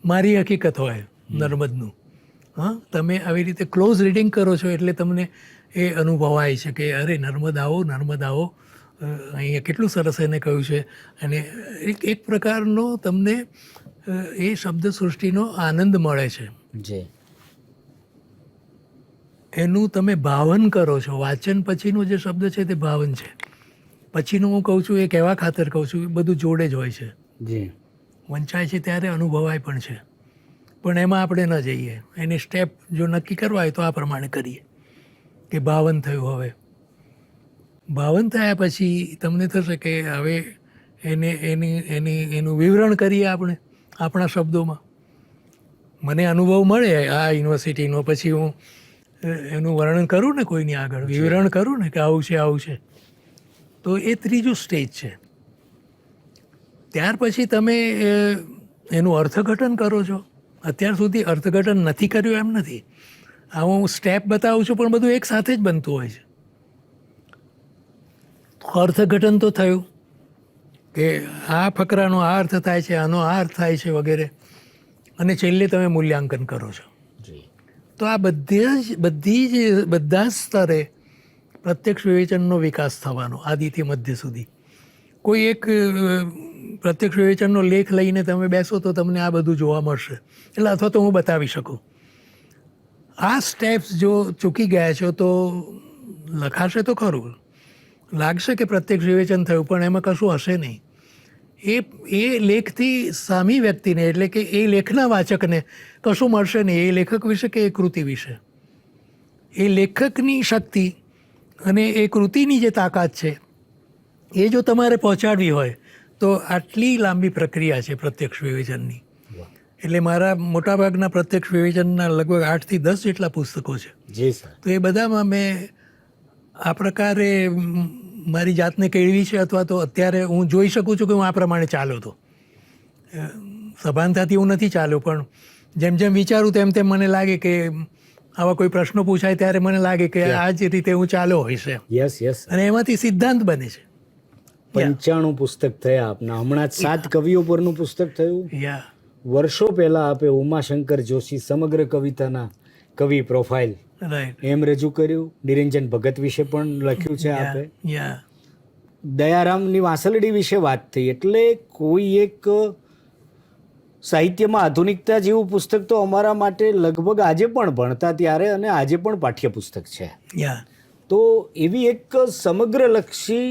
મારી હકીકત હોય નર્મદનું. હા, તમે આવી રીતે ક્લોઝ રીડિંગ કરો છો એટલે તમને એ અનુભવાય છે કે અરે નર્મદ આવો, નર્મદ આવો, અહીંયા કેટલું સરસ એને કહ્યું છે. અને એક પ્રકારનો તમને એ શબ્દ સૃષ્ટિનો આનંદ મળે છે. જે એનું તમે ભાવન કરો છો. વાંચન પછીનો જે શબ્દ છે તે ભાવન છે. પછીનું હું કહું છું એ કહેવા ખાતર કહું છું, એ બધું જોડે જ હોય છે. જે વંચાય છે ત્યારે અનુભવાય પણ છે, પણ એમાં આપણે ન જઈએ. એની સ્ટેપ જો નક્કી કરવા હોય તો આ પ્રમાણે કરીએ કે ભાવન થયું. હવે ભાવન થયા પછી તમને થશે કે હવે એનું વિવરણ કરીએ આપણે આપણા શબ્દોમાં. મને અનુભવ મળે આ યુનિવર્સિટીનો, પછી હું એનું વર્ણન કરું ને કોઈની આગળ, વિવરણ કરું ને કે આવું છે આવું છે, તો એ ત્રીજું સ્ટેજ છે. ત્યાર પછી તમે એનું અર્થઘટન કરો છો. અત્યાર સુધી અર્થઘટન નથી કર્યું એમ નથી, આ હું સ્ટેપ બતાવું છું, પણ બધું એક સાથે જ બનતું હોય છે. અર્થઘટન તો થયું કે આ ફકરાનો આ અર્થ થાય છે, આનો આ અર્થ થાય છે વગેરે, અને છેલ્લે તમે મૂલ્યાંકન કરો છો. તો આ બધા જ સ્તરે પ્રત્યક્ષ વિવેચનનો વિકાસ થવાનો, આદિથી મધ્ય સુધી. કોઈ એક પ્રત્યક્ષ વિવેચનનો લેખ લઈને તમે બેસો તો તમને આ બધું જોવા મળશે, એટલે અથવા તો હું બતાવી શકું. આ સ્ટેપ્સ જો ચૂકી ગયા છો તો લખાશે તો ખરું, લાગશે કે પ્રત્યક્ષ વિવેચન થયું, પણ એમાં કશું હશે નહીં. એ લેખથી સામી વ્યક્તિને, એટલે કે એ લેખના વાચકને કશું મળશે નહીં. એ લેખક વિશે કે એ કૃતિ વિશે, એ લેખકની શક્તિ અને એ કૃતિની જે તાકાત છે એ જો તમારે પહોંચાડવી હોય તો આટલી લાંબી પ્રક્રિયા છે પ્રત્યક્ષ વિવેચનની. એટલે મારા મોટાભાગના પ્રત્યક્ષ વિવેચનના લગભગ 8 થી 10 જેટલા પુસ્તકો છે. જી સર. તો એ બધામાં મેં આ પ્રકારે મારી જાતને કેળવી છે, અથવા તો અત્યારે હું જોઈ શકું છું કે હું આ પ્રમાણે ચાલ્યો હતો. સભાનતાથી હું નથી ચાલ્યો, પણ જેમ જેમ વિચારું તેમ તેમ મને લાગે કે આવા કોઈ પ્રશ્નો પૂછાય ત્યારે મને લાગે કે આ જ રીતે હું ચાલ્યો હોઈશે. Yes yes. અને એમાંથી સિદ્ધાંત બને છે. 95 પુસ્તક થયા આપના. હમણાં જ 7 કવિઓ પરનું પુસ્તક થયું. યા વર્ષો પહેલા આપે ઉમાશંકર જોશી સમગ્ર કવિતાના કવિ પ્રોફાઇલ રાઈટ. એમ રજૂ કર્યું. નિરંજન ભગત વિશે પણ લખ્યું છે આપે. યા દયારામની વાંસલડી વિશે વાત થઈ. એટલે કોઈ એક સાહિત્યમાં આધુનિકતા જેવું પુસ્તક તો અમારા માટે લગભગ આજે પણ ભણતા ત્યારે અને આજે પણ પાઠ્યપુસ્તક છે. યા તો એવી એક સમગ્રલક્ષી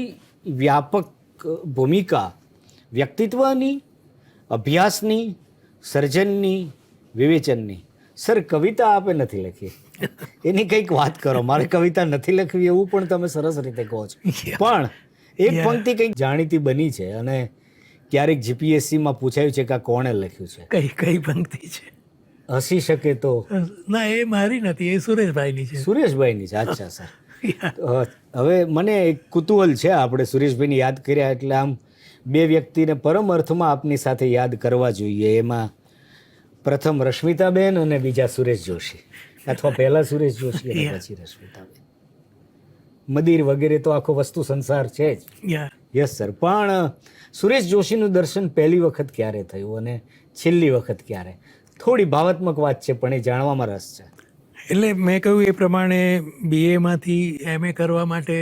વ્યાપક ભૂમિકા વ્યક્તિત્વની, અભ્યાસની, સર્જનની, વિવેચનની. સર, કવિતા આપે નથી લખી, એની કંઈક વાત કરો. મારે કવિતા નથી લખવી એવું પણ તમે સરસ રીતે કહો છો, પણ એક પંક્તિ કંઈક જાણીતી બની છે અને ક્યારેક જીપીએસસીમાં પૂછાયું છે કે આ કોણે લખ્યું છે. કઈ પંક્તિ છે? હસી શકે તો. ના, એ મારી નથી, એ સુરેશભાઈની છે. સુરેશભાઈની છે. અચ્છા સર. હવે મને એક કુતૂહલ છે, આપણે સુરેશભાઈને યાદ કર્યા એટલે આમ બે વ્યક્તિને પરમ અર્થમાં આપની સાથે યાદ કરવા જોઈએ. એમાં પ્રથમ રશ્મિતાબેન અને બીજા સુરેશ જોશી, અથવા પહેલા સુરેશ જોશી અને પછી રશ્મિતાબેન. મદિર વગેરે તો આખો વસ્તુ સંસાર છે જ. Yes sir. પણ સુરેશ જોશીનું દર્શન પહેલી વખત ક્યારે થયું અને છેલ્લી વખત ક્યારે? થોડી ભાવાત્મક વાત છે પણ એ જાણવામાં રસ છે. એટલે મેં કહ્યું એ પ્રમાણે BA MA કરવા માટે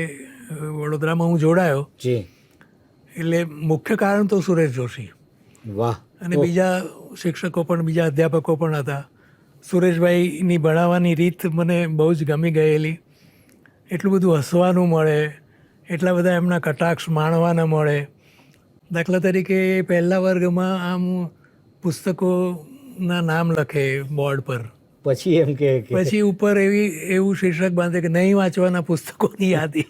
વડોદરામાં હું જોડાયો. જી. એટલે મુખ્ય કારણ તો સુરેશ જોશી. વાહ. અને બીજા શિક્ષકો પણ, બીજા અધ્યાપકો પણ હતા. સુરેશભાઈની ભણાવવાની રીત મને બહુ જ ગમી ગયેલી. એટલું બધું હસવાનું મળે, એટલા બધા એમના કટાક્ષ માણવાના મળે. દાખલા તરીકે પહેલા વર્ગમાં આમ પુસ્તકોના નામ લખે બોર્ડ પર, પછી એમ કે પછી ઉપર એવું શીર્ષક બાંધે કે નહીં વાંચવાના પુસ્તકોની યાદી.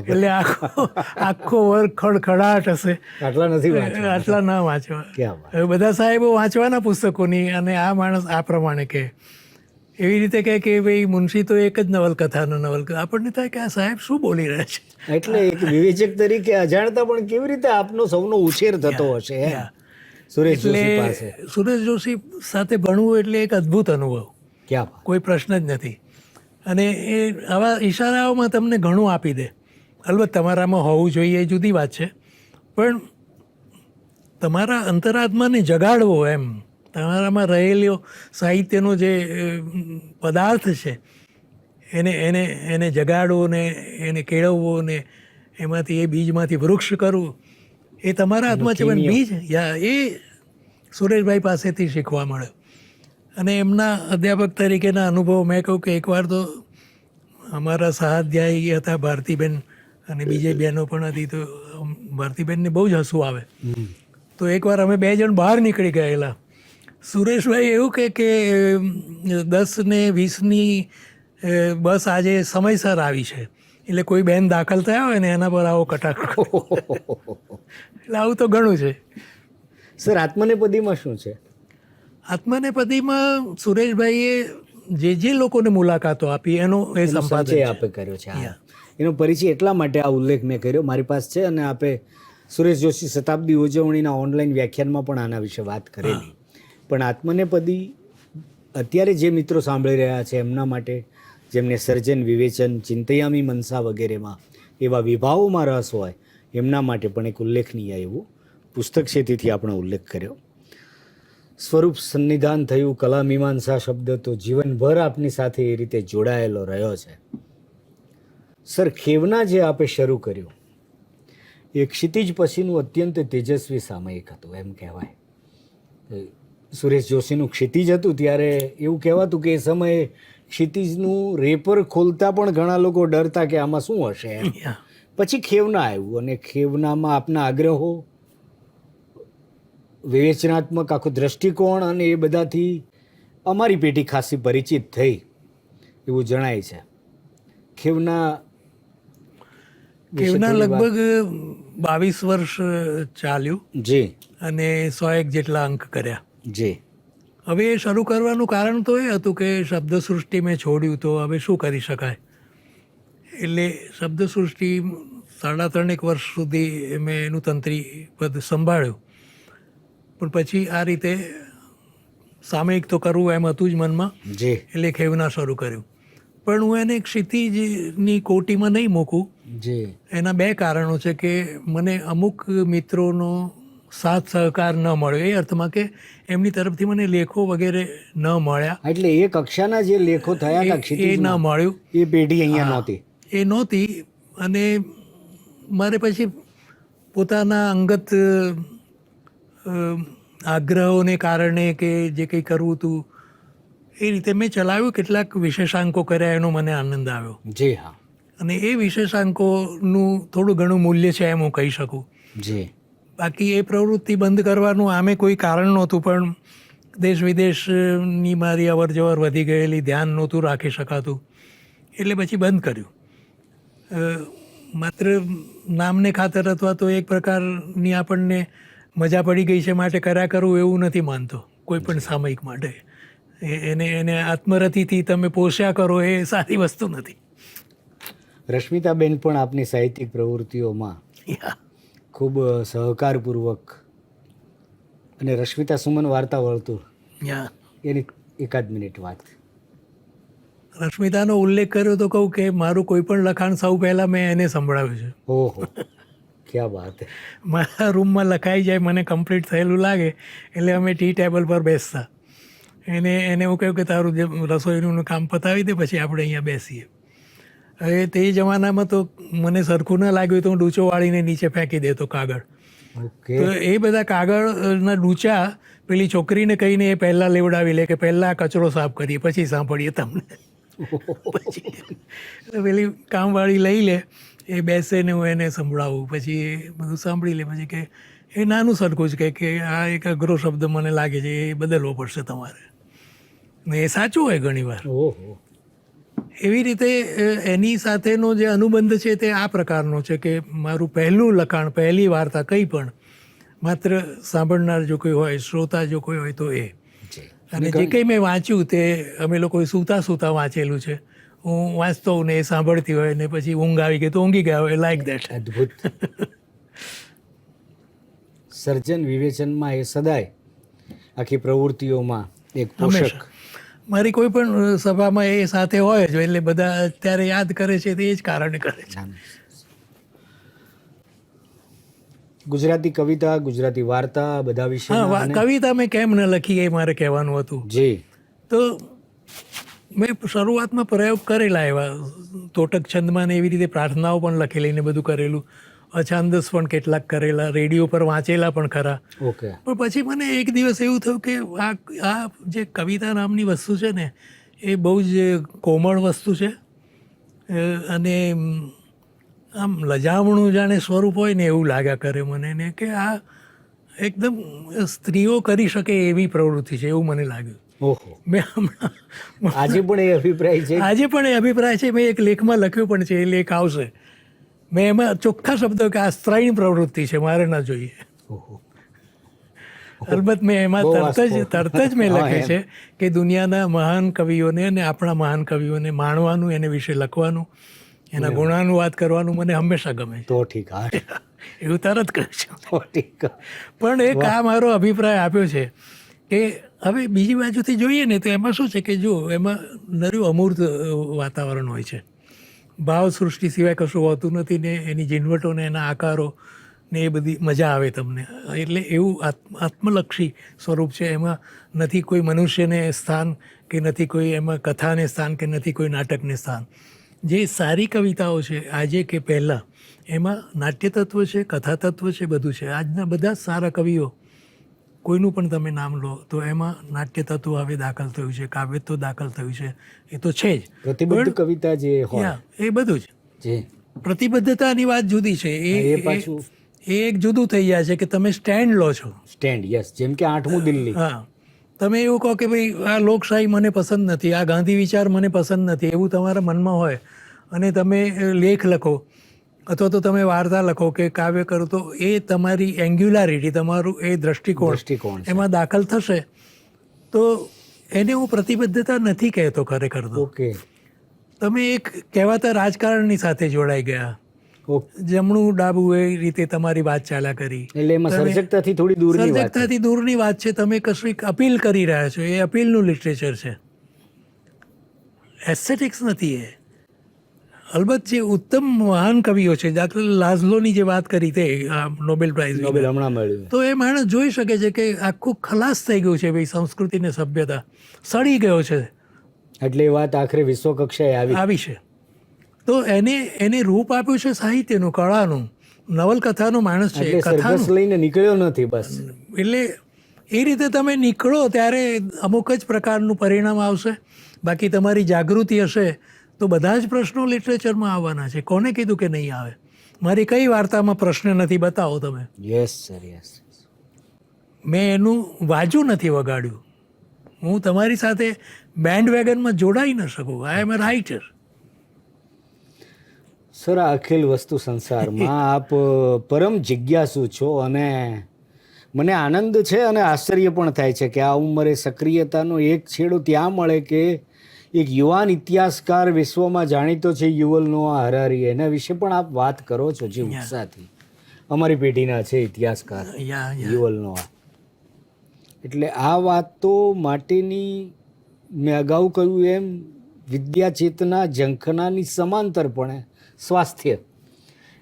એટલે આખો વર્ગ ખડખડાટ હશે, આટલા નથી વાંચવા, આટલા ના વાંચવા. હવે બધા સાહેબો વાંચવાના પુસ્તકોની, અને આ માણસ આ પ્રમાણે કહે. એવી રીતે કહે કે ભાઈ મુનશી તો એક જ નવલકથાનો નવલકથા. આપણને થાય કે આ સાહેબ શું બોલી રહ્યા છે. એટલે એક વિવેચક તરીકે અજાણતા પણ કેવી રીતે આપનો સૌનો ઉછેર થતો હશે સુરેશ જોશી પાસે. સુરેશ જોશી સાથે ભણવું એટલે એક અદ્ભુત અનુભવ, કોઈ પ્રશ્ન જ નથી. અને એ આવા ઈશારાઓમાં તમને ઘણું આપી દે. અલબત્ત તમારામાં હોવું જોઈએ એ જુદી વાત છે, પણ તમારા અંતરાત્માને જગાડવો, એમ તમારામાં રહેલો સાહિત્યનો જે પદાર્થ છે એને એને એને જગાડવો ને એને કેળવવો ને એમાંથી એ બીજમાંથી વૃક્ષ કરવું, એ તમારા હાથમાં છે. પણ બીજ એ સુરેશભાઈ પાસેથી શીખવા મળ્યો. અને એમના અધ્યાપક તરીકેના અનુભવ મેં કહું કે એકવાર તો અમારા સહાધ્યાયી હતા ભારતીબેન, અને બીજી બહેનો પણ હતી. તો ભારતીબેનને બહુ જ હસવું આવે. તો એકવાર અમે 2 જણ બહાર નીકળી ગયેલા. સુરેશભાઈ એવું કે 10 ને 20ની બસ આજે સમયસર આવી છે, એટલે કોઈ બેન દાખલ થયા હોય ને એના પર આવો કટાક્ષ. એટલે આવું તો ઘણું છે. સર, આત્મનેપદીમાં શું છે? આત્મનેપદીમાં સુરેશભાઈએ જે લોકોને મુલાકાતો આપી એનો એ સંપાદન આપે કર્યો છે. એનો પરિચય એટલા માટે આ ઉલ્લેખ મેં કર્યો, મારી પાસે છે. અને આપે સુરેશ જોશી શતાબ્દી ઉજવણીના ઓનલાઈન વ્યાખ્યાનમાં પણ આના વિશે વાત કરેલી. પણ આત્મનેપદી અત્યારે જે મિત્રો સાંભળી રહ્યા છે એમના માટે, જેમને સર્જન, વિવેચન, ચિંતયામી મનસા વગેરેમાં એવા વિભાવોમાં રસ હોય, એમના માટે પણ એક ઉલ્લેખનીય એવું પુસ્તક છે. તેથી આપણે ઉલ્લેખ કર્યો. સ્વરૂપ સન્નિધાન થયું, કલા મીમાંસા શબ્દ તો જીવનભર આપની સાથે એ રીતે જોડાયેલો રહ્યો છે. સર, ખેવના જે આપે શરૂ કર્યું એ ક્ષિતિજ પછીનું અત્યંત તેજસ્વી સામયિક હતું એમ કહેવાય. સુરેશ જોશીનું ક્ષિતિજ હતું ત્યારે એવું કહેવાતું કે એ સમયે ક્ષિતિજનું રેપર ખોલતા પણ ઘણા લોકો ડરતા કે આમાં શું હશે. પછી ખેવના આવ્યું, અને ખેવનામાં આપના આગ્રહો, વિવેચનાત્મક આખો દ્રષ્ટિકોણ અને એ બધાથી અમારી પેઢી ખાસી પરિચિત થઈ એવું જણાય છે. ખેવના લગભગ 22 વર્ષ ચાલ્યું. જી. અને 101 જેટલા અંક કર્યા. જી. હવે એ શરૂ કરવાનું કારણ તો એ હતું કે શબ્દસૃષ્ટિ મેં છોડ્યું તો હવે શું કરી શકાય. એટલે શબ્દસૃષ્ટિ 3.5 વર્ષ સુધી મેં એનું તંત્રી પદ સંભાળ્યું. પણ પછી આ રીતે સામયિક તો કરવું એમ હતું જ મનમાં. એટલે ખેવના શરૂ કર્યું. પણ હું એને ક્ષિતિજની કોટીમાં નહીં મૂકું. એના 2 કારણો છે કે મને અમુક મિત્રોનો સાથ સહકાર ન મળ્યો, એ અર્થમાં કે એમની તરફથી મને લેખો વગેરે ન મળ્યા. એટલે એ કક્ષાના જે લેખો થયા એ ન મળ્યું. એ પેઢી અહીંયા નહોતી. એ નહોતી. અને મારે પછી પોતાના અંગત આગ્રહોને કારણે કે જે કંઈ કરવું હતું એ રીતે મેં ચલાવ્યું. કેટલાક વિશેષાંકો કર્યા, એનો મને આનંદ આવ્યો. જી હા. અને એ વિશેષાંકોનું થોડું ઘણું મૂલ્ય છે એમ હું કહી શકું. જી. બાકી એ પ્રવૃત્તિ બંધ કરવાનું આમે કોઈ કારણ નહોતું, પણ દેશ વિદેશની મારી અવર જવર વધી ગયેલી, ધ્યાન નહોતું રાખી શકાતું, એટલે પછી બંધ કર્યું. માત્ર નામને ખાતર અથવા તો એક પ્રકારની આપણને મજા પડી ગઈ છે માટે કર્યા કરવું એવું નથી માનતો કોઈ પણ સામયિક માટે. એને આત્મરતિથી તમે પોષ્યા કરો એ સારી વસ્તુ નથી. રશ્મિતાબેન પણ આપની સાહિત્યિક પ્રવૃત્તિઓમાં ખૂબ સહકારપૂર્વક, અને રશ્મિતા સુમન વાર્તા વર્તુળ એની એકાદ મિનિટ વાત. રશ્મિતાનો ઉલ્લેખ કર્યો તો કહું કે મારું કોઈ પણ લખાણ સૌ પહેલાં મેં એને સંભળાવ્યું છે. ઓહો, ક્યાં વાત હે. મારા રૂમમાં લખાઈ જાય, મને કમ્પ્લીટ થયેલું લાગે એટલે અમે ટી ટેબલ પર બેસતા. એને એવું કહ્યું કે તારું જે રસોઈનું કામ પતાવી દે પછી આપણે અહીંયા બેસીએ. હવે તે જમાનામાં તો મને સરખું ન લાગ્યું તો હું ડૂચો વાળીને નીચે ફેંકી દેતો કાગળ. તો એ બધા કાગળના ડૂચા પેલી છોકરીને કહીને એ પહેલાં લેવડાવી લે કે પહેલાં કચરો સાફ કરીએ પછી સાંભળીએ તમને. પછી પેલી કામવાળી લઈ લે, એ બેસે ને હું એને સંભળાવું, પછી એ બધું સાંભળી લે, પછી કે એ નાનું સરખું જ કે આ એક અઘરો શબ્દ મને લાગે છે, એ બદલવો પડશે તમારે. ને એ સાચું હોય ઘણીવાર. એવી રીતે એની સાથેનો જે અનુબંધ છે તે આ પ્રકારનો છે કે મારું પહેલું લખાણ, પહેલી વાર્તા કંઈ પણ માત્ર સાંભળનાર જો કોઈ હોય, શ્રોતા જો કોઈ હોય તો એ. અને જે કંઈ મેં વાંચ્યું તે અમે લોકોએ સૂતા સૂતા વાંચેલું છે. હું વાંચતો હોઉં ને એ સાંભળતી હોય ને પછી ઊંઘ આવી ગઈ તો ઊંઘી ગયા હોય, લાઈક દેટ. અદ્ભુત. સર્જન વિવેચનમાં એ સદાય આખી પ્રવૃત્તિઓમાં એક પોષક. મારી કોઈ પણ સભામાં એ સાથે હોય જ એટલે બધા અત્યારે યાદ કરે છે તે જ કારણે કરે છે. ગુજરાતી કવિતા, ગુજરાતી વાર્તા, બધા વિશે. હા, કવિતા મેં કેમ ન લખી એ મારે કહેવાનું હતું. જી. તો મેં શરૂઆતમાં પ્રયોગ કરેલા એવા તોટક છંદમાં ને એવી રીતે પ્રાર્થનાઓ પણ લખેલી ને બધું કરેલું, અછાંદસ પણ કેટલાક કરેલા, રેડિયો પર વાંચેલા પણ ખરા. ઓકે. પણ પછી મને એક દિવસ એવું થયું કે આ જે કવિતા નામની વસ્તુ છે ને એ બહુ જ કોમળ વસ્તુ છે, અને આમ લજામણું જાણે સ્વરૂપ હોય ને એવું લાગ્યા કરે મને, ને કે આ એકદમ સ્ત્રીઓ કરી શકે એવી પ્રવૃત્તિ છે એવું મને લાગ્યું. ઓહો. મેં હમણાં આજે પણ એ અભિપ્રાય છે. આજે પણ એ અભિપ્રાય છે. મેં એક લેખમાં લખ્યું પણ છે, એ લેખ આવશે. મેં એમાં ચોખ્ખા શબ્દો કે આ સ્ત્રીની પ્રવૃત્તિ છે, મારે ના જોઈએ. અલબત્ત મેં એમાં તરત જ મેં લખે છે કે દુનિયાના મહાન કવિઓને અને આપણા મહાન કવિઓને માણવાનું, એને વિશે લખવાનું, એના ગુણાનુવાદ કરવાનું મને હંમેશા ગમે છે. તો ઠીક. એવું તરત કહે છે. તો ઠીક. પણ એક આ મારો અભિપ્રાય આપ્યો છે કે હવે બીજી બાજુથી જોઈએ ને તો એમાં શું છે કે જો એમાં નર્યું અમૂર્ત વાતાવરણ હોય છે, ભાવ સૃષ્ટિ સિવાય કશું હોતું નથી, ને એની ઝીણવટો ને એના આકારો ને એ બધી મજા આવે તમને. એટલે એવું આત્મલક્ષી સ્વરૂપ છે. એમાં નથી કોઈ મનુષ્યને સ્થાન, કે નથી કોઈ એમાં કથાને સ્થાન, કે નથી કોઈ નાટકને સ્થાન. જે સારી કવિતાઓ છે આજે કે પહેલાં, એમાં નાટ્ય તત્વ છે, કથા તત્વ છે, બધું છે. આજના બધા જ સારા કવિઓ, કોઈનું પણ તમે નામ લો તો એમાં નાટ્ય તત્વ હવે દાખલ થયું છે, કાવ્યત્વ દાખલ થયું છે, એ તો છે જ. પ્રતિબદ્ધ કવિતા જે હોય એ બધું જ. પ્રતિબદ્ધતાની વાત જુદી છે, એ પાછું એ એક જુદું થઈ જાય છે કે તમે સ્ટેન્ડ લો છો. Stand, yes. જેમ કે 8મું દિલ્હી. હા, તમે એવું કહો કે ભાઈ આ લોકશાહી મને પસંદ નથી, આ ગાંધી વિચાર મને પસંદ નથી, એવું તમારા મનમાં હોય અને તમે લેખ લખો અથવા તો તમે વાર્તા લખો કે કાવ્ય કરો, તો એ તમારી એંગ્યુલારિટી, તમારું એ દ્રષ્ટિકોણ એમાં દાખલ થશે. તો એને હું પ્રતિબદ્ધતા નથી કહેતો ખરેખર. તો ઓકે, તમે એક કહેવાતા રાજકારણની સાથે જોડાઈ ગયા, જમણું ડાબું એ રીતે તમારી વાત ચાલ્યા કરી. એટલે એમાં સર્જકતાથી થોડી દૂરની વાત છે. સર્જકતાથી દૂરની વાત છે. તમે કશુંક અપીલ કરી રહ્યા છો, એ અપીલનું લિટરેચર છે, એસ્થેટિક્સ નથી એ. અલબત્ત જે ઉત્તમ મહાન કવિઓ છે, દાખલા લાઝલોની જે વાત કરી તે નોબેલ પ્રાઇઝ હમણાં મળ્યું, તો એ માણસ જોઈ શકે છે કે આખું ખલાસ થઈ ગયું છે ભાઈ, સંસ્કૃતિ ને સભ્યતા સડી ગયો છે. એટલે એ વાત આખરે વિશ્વ કક્ષાએ આવી છે. તો એને રૂપ આપ્યું છે સાહિત્યનું, કળાનું, નવલકથાનો માણસ છે, કથા લઈને નીકળ્યો નથી બસ. એટલે એ રીતે તમે નીકળો ત્યારે અમુક જ પ્રકારનું પરિણામ આવશે. બાકી તમારી જાગૃતિ હશે તો બધા જ પ્રશ્નો લિટરેચરમાં આવવાના છે. કોને કીધું કે નહીં આવે? મારી કઈ વાર્તામાં પ્રશ્ન નથી, બતાવો તમે. Yes sir, yes. મેં એનું વાજુ નથી વગાડ્યું, હું તમારી સાથે બેન્ડ વેગનમાં જોડાઈ ન શકું. આઈ એમ અ રાઇટર. સર આ અખિલ વસ્તુ સંસારમાં આપ પરમ જિજ્ઞાસુ છો અને મને આનંદ છે અને આશ્ચર્ય પણ થાય છે કે આ ઉંમરે સક્રિયતાનો એક છેડો ત્યાં મળે કે એક યુવાન ઇતિહાસકાર વિશ્વમાં જાણીતો છે યુવલ નોઆ હરારી, એના વિશે પણ આપ વાત કરો છો જે ઉત્સાહથી. અમારી પેઢીના છે ઇતિહાસકાર યુવલ નોઆ. એટલે આ વાતો માટેની મેં અગાઉ કહ્યું એમ વિદ્યા ચેતના ઝંખનાની સમાંતરપણે સ્વાસ્થ્ય,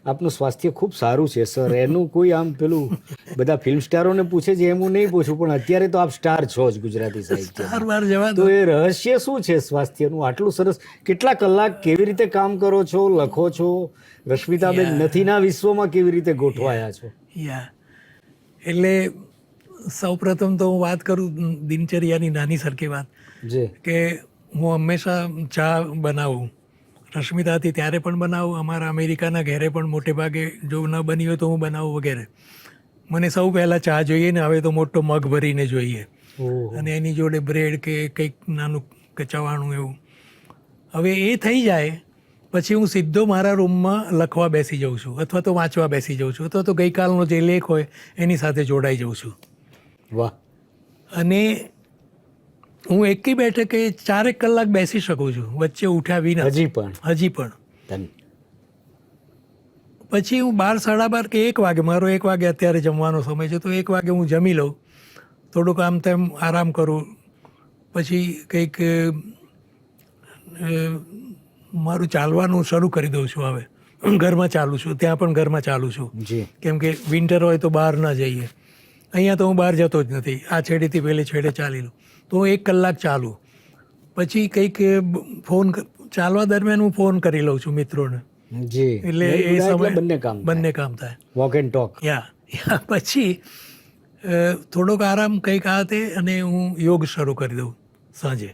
આપનું સ્વાસ્થ્ય ખૂબ સારું છે સર. એનું કોઈ આમ પેલું બધા ફિલ્મ સ્ટારોને પૂછે છે એમ હું નહીં પૂછું, પણ અત્યારે તો આપ સ્ટાર છો જ ગુજરાતી સાહિત્ય. તો એ રહસ્ય શું છે સ્વાસ્થ્યનું? આટલું સરસ કેટલા કલાક કેવી રીતે કામ કરો છો, લખો છો? રશ્મિતાબેન નથીના વિશ્વમાં કેવી રીતે ગોઠવાયા છો? એટલે સૌપ્રથમ તો હું વાત કરું દિનચર્યાની નાની સરખી વાત, કે હું હંમેશા ચા બનાવું. રશ્મિતાથી ત્યારે પણ બનાવું, અમારા અમેરિકાના ઘરે પણ મોટે ભાગે જો ન બની હોય તો હું બનાવું વગેરે. મને સૌ પહેલાં ચા જોઈએ ને હવે તો મોટો મગ ભરીને જોઈએ, અને એની જોડે બ્રેડ કે કંઈક નાનું કચવાણું એવું. હવે એ થઈ જાય પછી હું સીધો મારા રૂમમાં લખવા બેસી જાઉં છું, અથવા તો વાંચવા બેસી જાઉં છું, અથવા તો ગઈકાલનો જે લેખ હોય એની સાથે જોડાઈ જાઉં છું. વાહ! અને હું એકી બેઠકે 4 કલાક બેસી શકું છું વચ્ચે ઉઠ્યા વિના. હજી પણ પછી હું 12, 12:30 કે 1 વાગે, મારો 1 વાગે અત્યારે જમવાનો સમય છે, તો 1 વાગે હું જમી લઉં, થોડુંક આમ તેમ આરામ કરું, પછી કંઈક મારું ચાલવાનું શરૂ કરી દઉં છું. હવે ઘરમાં ચાલું છું, ત્યાં પણ ઘરમાં ચાલું છું, કેમ કે વિન્ટર હોય તો બહાર ન જઈએ. અહીંયા તો હું બહાર જતો જ નથી, આ છેડેથી પેલી છેડે ચાલી લઉં. તો હું 1 કલાક ચાલું, પછી કંઈક ફોન ચાલવા દરમિયાન હું ફોન કરી લઉં છું મિત્રોને. એટલે એ સમય બંને કામ થાય. Walk and talk. પછી થોડોક આરામ કંઈક આ તે, અને હું યોગ શરૂ કરી દઉં સાંજે.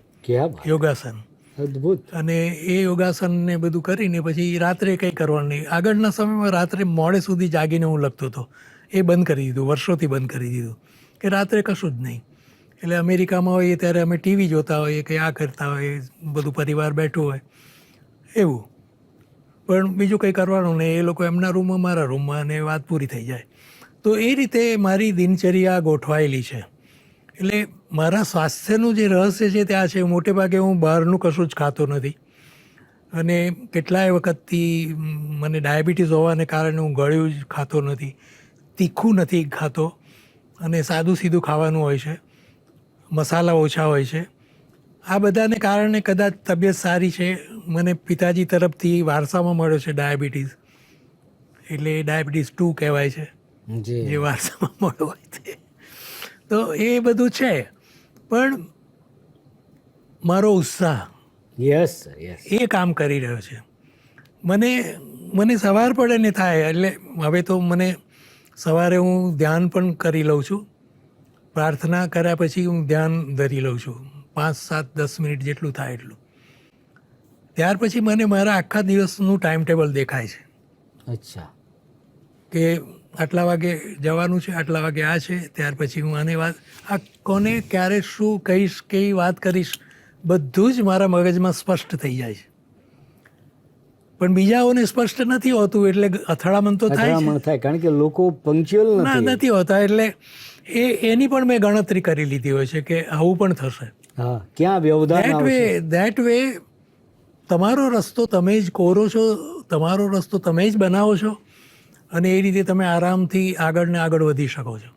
યોગાસન. અદ્ભુત. અને એ યોગાસન ને બધું કરીને પછી રાત્રે કંઈ કરવાનું નહીં. આગળના સમયમાં રાત્રે મોડે સુધી જાગીને હું લખતો હતો, એ બંધ કરી દીધું, વર્ષોથી બંધ કરી દીધું, કે રાત્રે કશું જ નહીં. એટલે અમેરિકામાં હોઈએ ત્યારે અમે ટીવી જોતા હોઈએ કે આ કરતા હોઈએ, બધું પરિવાર બેઠું હોય એવું, પણ બીજું કંઈ કરવાનું નહીં. એ લોકો એમના રૂમમાં, મારા રૂમમાં, અને વાત પૂરી થઈ જાય. તો એ રીતે મારી દિનચર્યા ગોઠવાયેલી છે. એટલે મારા સ્વાસ્થ્યનું જે રહસ્ય છે ત્યાં છે. મોટે ભાગે હું બહારનું કશું જ ખાતો નથી, અને કેટલાય વખતથી મને ડાયાબિટીસ હોવાને કારણે હું ગળ્યું જ ખાતો નથી, તીખું નથી ખાતો, અને સાદું સીધું ખાવાનું હોય છે, મસાલા ઓછા હોય છે. આ બધાને કારણે કદાચ તબિયત સારી છે. મને પિતાજી તરફથી વારસામાં મળ્યો છે ડાયાબિટીસ, એટલે ડાયાબિટીસ 2 કહેવાય છે, જે વારસામાં મળ્યો હોય તે. તો એ બધું છે, પણ મારો ઉત્સાહ એ કામ કરી રહ્યો છે. મને સવાર પડે ને થાય એટલે હવે તો મને સવારે હું ધ્યાન પણ કરી લઉં છું. પ્રાર્થના કર્યા પછી હું ધ્યાન ધરી લઉં છું, 5, 7, 10 મિનિટ જેટલું થાય એટલું. ત્યાર પછી મને મારા આખા દિવસનું ટાઈમ ટેબલ દેખાય છે. અચ્છા. કે આટલા વાગે જવાનું છે, આટલા વાગે આ છે, ત્યાર પછી હું આને આ કોને ક્યારે શું કહીશ, કેવી વાત કરીશ, બધું જ મારા મગજમાં સ્પષ્ટ થઈ જાય છે. પણ બીજાઓને સ્પષ્ટ નથી હોતું, એટલે અથડામણ તો થાય, કારણ કે લોકો પંક્ચ્યુઅલ નથી હોતા. એટલે એની પણ મેં ગણતરી કરી લીધી હોય છે કે આવું પણ થશે. ક્યાં વ્યવધાન દેટ વે તમારો રસ્તો તમે જ કોરો છો, તમારો રસ્તો તમે જ બનાવો છો, અને એ રીતે તમે આરામથી આગળ ને આગળ વધી શકો છો.